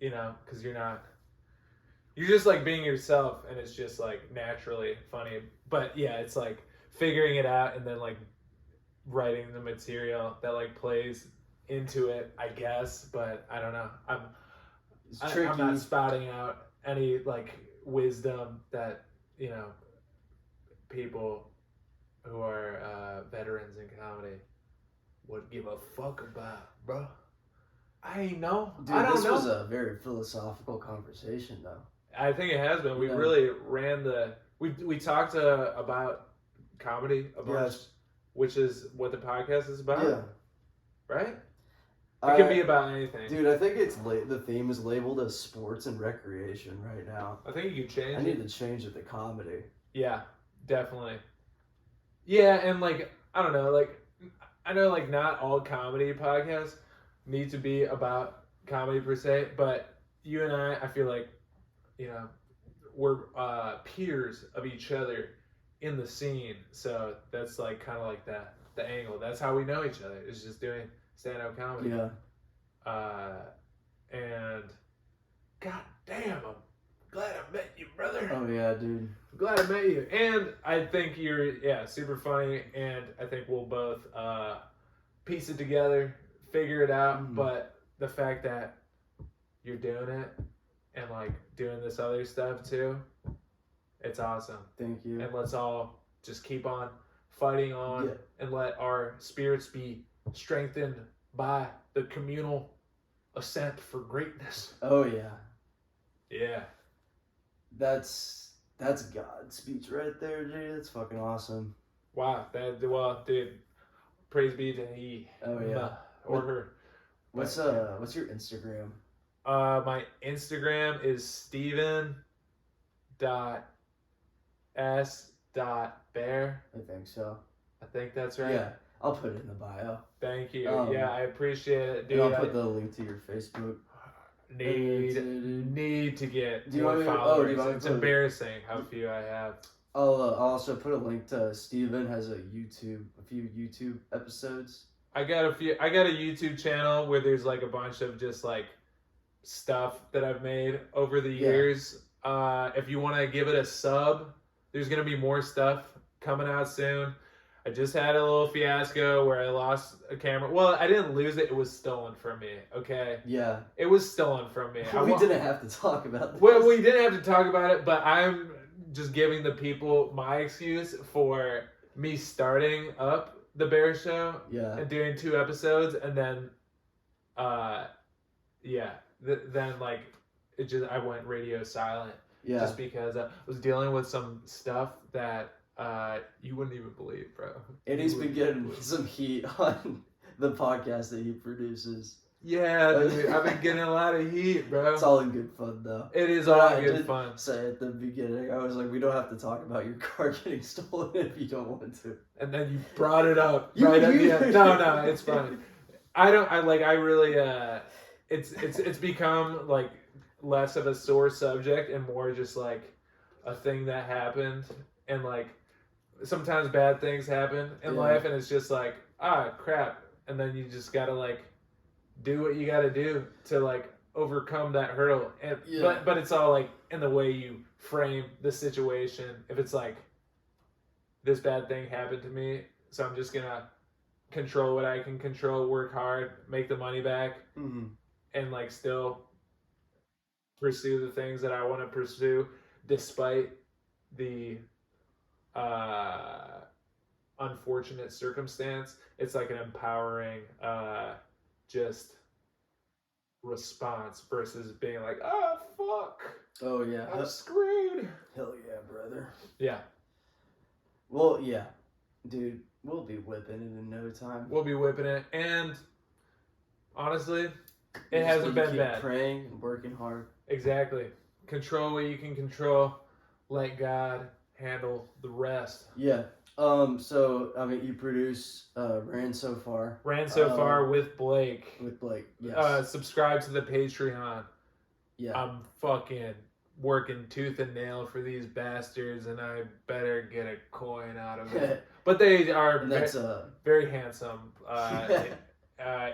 Speaker 2: you know, because you're just like being yourself and it's just like naturally funny. But yeah, it's like figuring it out and then like writing the material that like plays into it, I guess. But I don't know.
Speaker 1: It's
Speaker 2: I'm
Speaker 1: tricky.
Speaker 2: not spouting out any like wisdom that, you know, people who are veterans in comedy would give a fuck about, bro. I ain't know.
Speaker 1: Dude,
Speaker 2: I don't
Speaker 1: this
Speaker 2: know.
Speaker 1: was a very philosophical conversation, though.
Speaker 2: I think it has been. We
Speaker 1: Yeah.
Speaker 2: really ran we talked about comedy a bunch,
Speaker 1: Yes.
Speaker 2: which is what the podcast is about,
Speaker 1: Yeah.
Speaker 2: right? It can be about anything.
Speaker 1: Dude, I think it's the theme is labeled as sports and recreation right now.
Speaker 2: I think you could change
Speaker 1: I
Speaker 2: it.
Speaker 1: need to change it to comedy.
Speaker 2: Yeah, definitely. Yeah, and like, I don't know, like, I know like not all comedy podcasts need to be about comedy per se, but you and I feel like, you know, we're peers of each other in the scene, so that's like kind of like the angle. That's how we know each other, is just doing stand-up comedy.
Speaker 1: Yeah.
Speaker 2: And god damn, I'm glad I met you, brother.
Speaker 1: Oh yeah, dude.
Speaker 2: I'm glad I met you. And I think you're super funny, and I think we'll both piece it together, figure it out.
Speaker 1: Mhm.
Speaker 2: But the fact that you're doing it and like doing this other stuff too, it's awesome.
Speaker 1: Thank you.
Speaker 2: And let's all just keep on fighting on,
Speaker 1: Yeah.
Speaker 2: and let our spirits be strengthened by the communal ascent for greatness.
Speaker 1: Oh yeah.
Speaker 2: Yeah.
Speaker 1: That's God's speech right there, dude. That's fucking awesome.
Speaker 2: Wow. Dude, praise be to he.
Speaker 1: Oh yeah.
Speaker 2: Or her.
Speaker 1: What's your Instagram?
Speaker 2: My Instagram is steven.s.baer.
Speaker 1: I think so.
Speaker 2: I think that's right.
Speaker 1: Yeah. I'll put it in the bio.
Speaker 2: Thank you.
Speaker 1: Um,
Speaker 2: Yeah, I appreciate it, dude.
Speaker 1: And I'll put the link to your Facebook.
Speaker 2: Need to get
Speaker 1: Do you
Speaker 2: more
Speaker 1: want me to-
Speaker 2: followers.
Speaker 1: do you want me
Speaker 2: It's
Speaker 1: to put-
Speaker 2: embarrassing how few I have.
Speaker 1: I'll also put a link to Steven has a few YouTube episodes.
Speaker 2: I got a YouTube channel where there's like a bunch of just like stuff that I've made over the
Speaker 1: Yeah.
Speaker 2: years. If you want to give it a sub, there's gonna be more stuff coming out soon. I just had a little fiasco where I lost a camera. Well, I didn't lose it; it was stolen from me. Okay,
Speaker 1: Yeah.
Speaker 2: it was stolen from me.
Speaker 1: We didn't have to talk about this.
Speaker 2: Well, we didn't have to talk about it, but I'm just giving the people my excuse for me starting up the Baer Show
Speaker 1: Yeah.
Speaker 2: and doing 2 episodes, and then, then like I went radio silent
Speaker 1: Yeah.
Speaker 2: just because I was dealing with some stuff that you wouldn't even believe, bro.
Speaker 1: And
Speaker 2: You
Speaker 1: he's been
Speaker 2: wouldn't
Speaker 1: getting
Speaker 2: believe.
Speaker 1: some heat on the podcast that he produces.
Speaker 2: Yeah, dude, I've been getting a lot of heat, bro.
Speaker 1: It's all in good fun, though.
Speaker 2: It is
Speaker 1: But
Speaker 2: all
Speaker 1: I
Speaker 2: good
Speaker 1: did
Speaker 2: fun.
Speaker 1: Say at the beginning, I was like, we don't have to talk about your car getting stolen if you don't want to.
Speaker 2: And then you brought it up
Speaker 1: You-
Speaker 2: right at
Speaker 1: you-
Speaker 2: the end. No, it's fine. I really it's become like less of a sore subject and more just like a thing that happened, and like sometimes bad things happen in
Speaker 1: Yeah.
Speaker 2: life, and it's just like, crap, and then you just gotta like do what you gotta do to like overcome that hurdle. And but it's all like in the way you frame the situation. If it's like this bad thing happened to me, so I'm just gonna control what I can control, work hard, make the money back, and like still pursue the things that I want to pursue despite the unfortunate circumstance. It's like an empowering just response versus being like, oh fuck,
Speaker 1: oh yeah,
Speaker 2: I'm screwed.
Speaker 1: Hell yeah, brother.
Speaker 2: Yeah.
Speaker 1: Well, yeah, dude, we'll be whipping it in no time.
Speaker 2: We'll be whipping it, and honestly, it hasn't been bad.
Speaker 1: Praying and working hard.
Speaker 2: Exactly. Control what you can control. Let God handle the rest.
Speaker 1: Yeah. So I mean, you produce Ran So Far.
Speaker 2: Ran So Far with Blake.
Speaker 1: With Blake. Yes.
Speaker 2: Subscribe to the Patreon.
Speaker 1: Yeah.
Speaker 2: I'm fucking working tooth and nail for these bastards, and I better get a coin out of it. But they are very handsome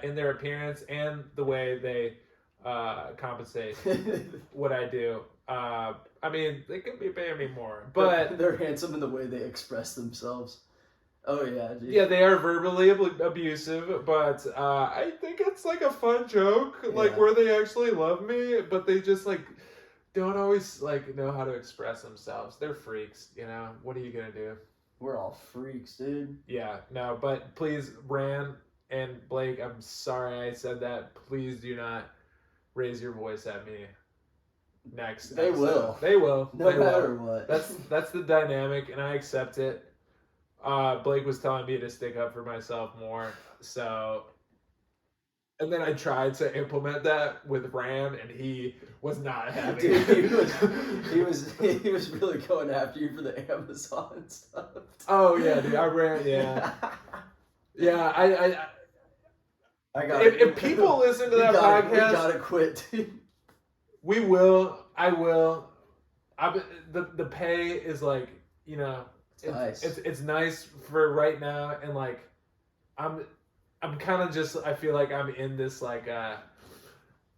Speaker 2: in their appearance and the way they compensate what I do. I mean, they could be paying me more, but
Speaker 1: they're handsome in the way they express themselves. Oh yeah, geez.
Speaker 2: Yeah, they are verbally abusive, but I think it's like a fun joke, like where they actually love me, but they just like don't always like know how to express themselves. They're freaks, you know. What are you gonna do?
Speaker 1: We're all freaks, dude.
Speaker 2: Yeah, no, but please, Ran and Blake, I'm sorry I said that. Please do not raise your voice at me. Next
Speaker 1: they
Speaker 2: episode.
Speaker 1: will.
Speaker 2: They will.
Speaker 1: No matter what.
Speaker 2: That's the dynamic, and I accept it. Blake was telling me to stick up for myself more, so. And then I tried to implement that with Ram, and he was not having it.
Speaker 1: He was really going after you for the Amazon stuff.
Speaker 2: Oh yeah, dude, I ran. Yeah, yeah.
Speaker 1: I got.
Speaker 2: If people listen to that podcast,
Speaker 1: we gotta quit, dude.
Speaker 2: We will. I will. The pay is like, you know, it's nice for right now, and like I'm kind of just, I feel like I'm in this like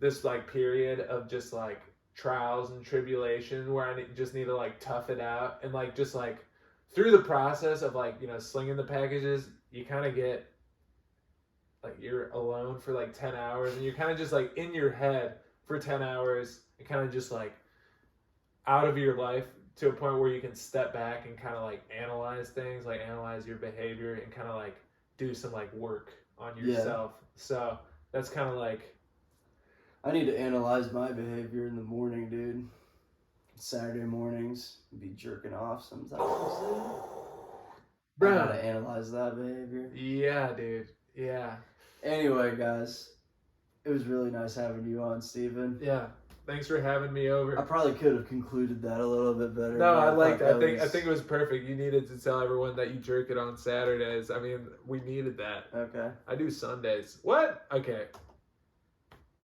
Speaker 2: this like period of just like trials and tribulation where I just need to like tough it out, and like just like through the process of like, you know, slinging the packages, you kind of get like you're alone for like 10 hours, and you're kind of just like in your head for 10 hours and kind of just like out of your life to a point where you can step back and kind of like analyze things, like analyze your behavior and kind of like do some like work on yourself. So that's kind of like,
Speaker 1: I need to analyze my behavior in the morning, dude. Saturday mornings, be jerking off sometimes. Bro, I gotta analyze that behavior.
Speaker 2: Yeah, dude. Yeah.
Speaker 1: Anyway, guys, it was really nice having you on, Steven.
Speaker 2: Yeah. Thanks for having me over.
Speaker 1: I probably could have concluded that a little bit better.
Speaker 2: No, I liked it. I think it was perfect. You needed to tell everyone that you jerk it on Saturdays. I mean, we needed that.
Speaker 1: Okay.
Speaker 2: I do Sundays. What? Okay.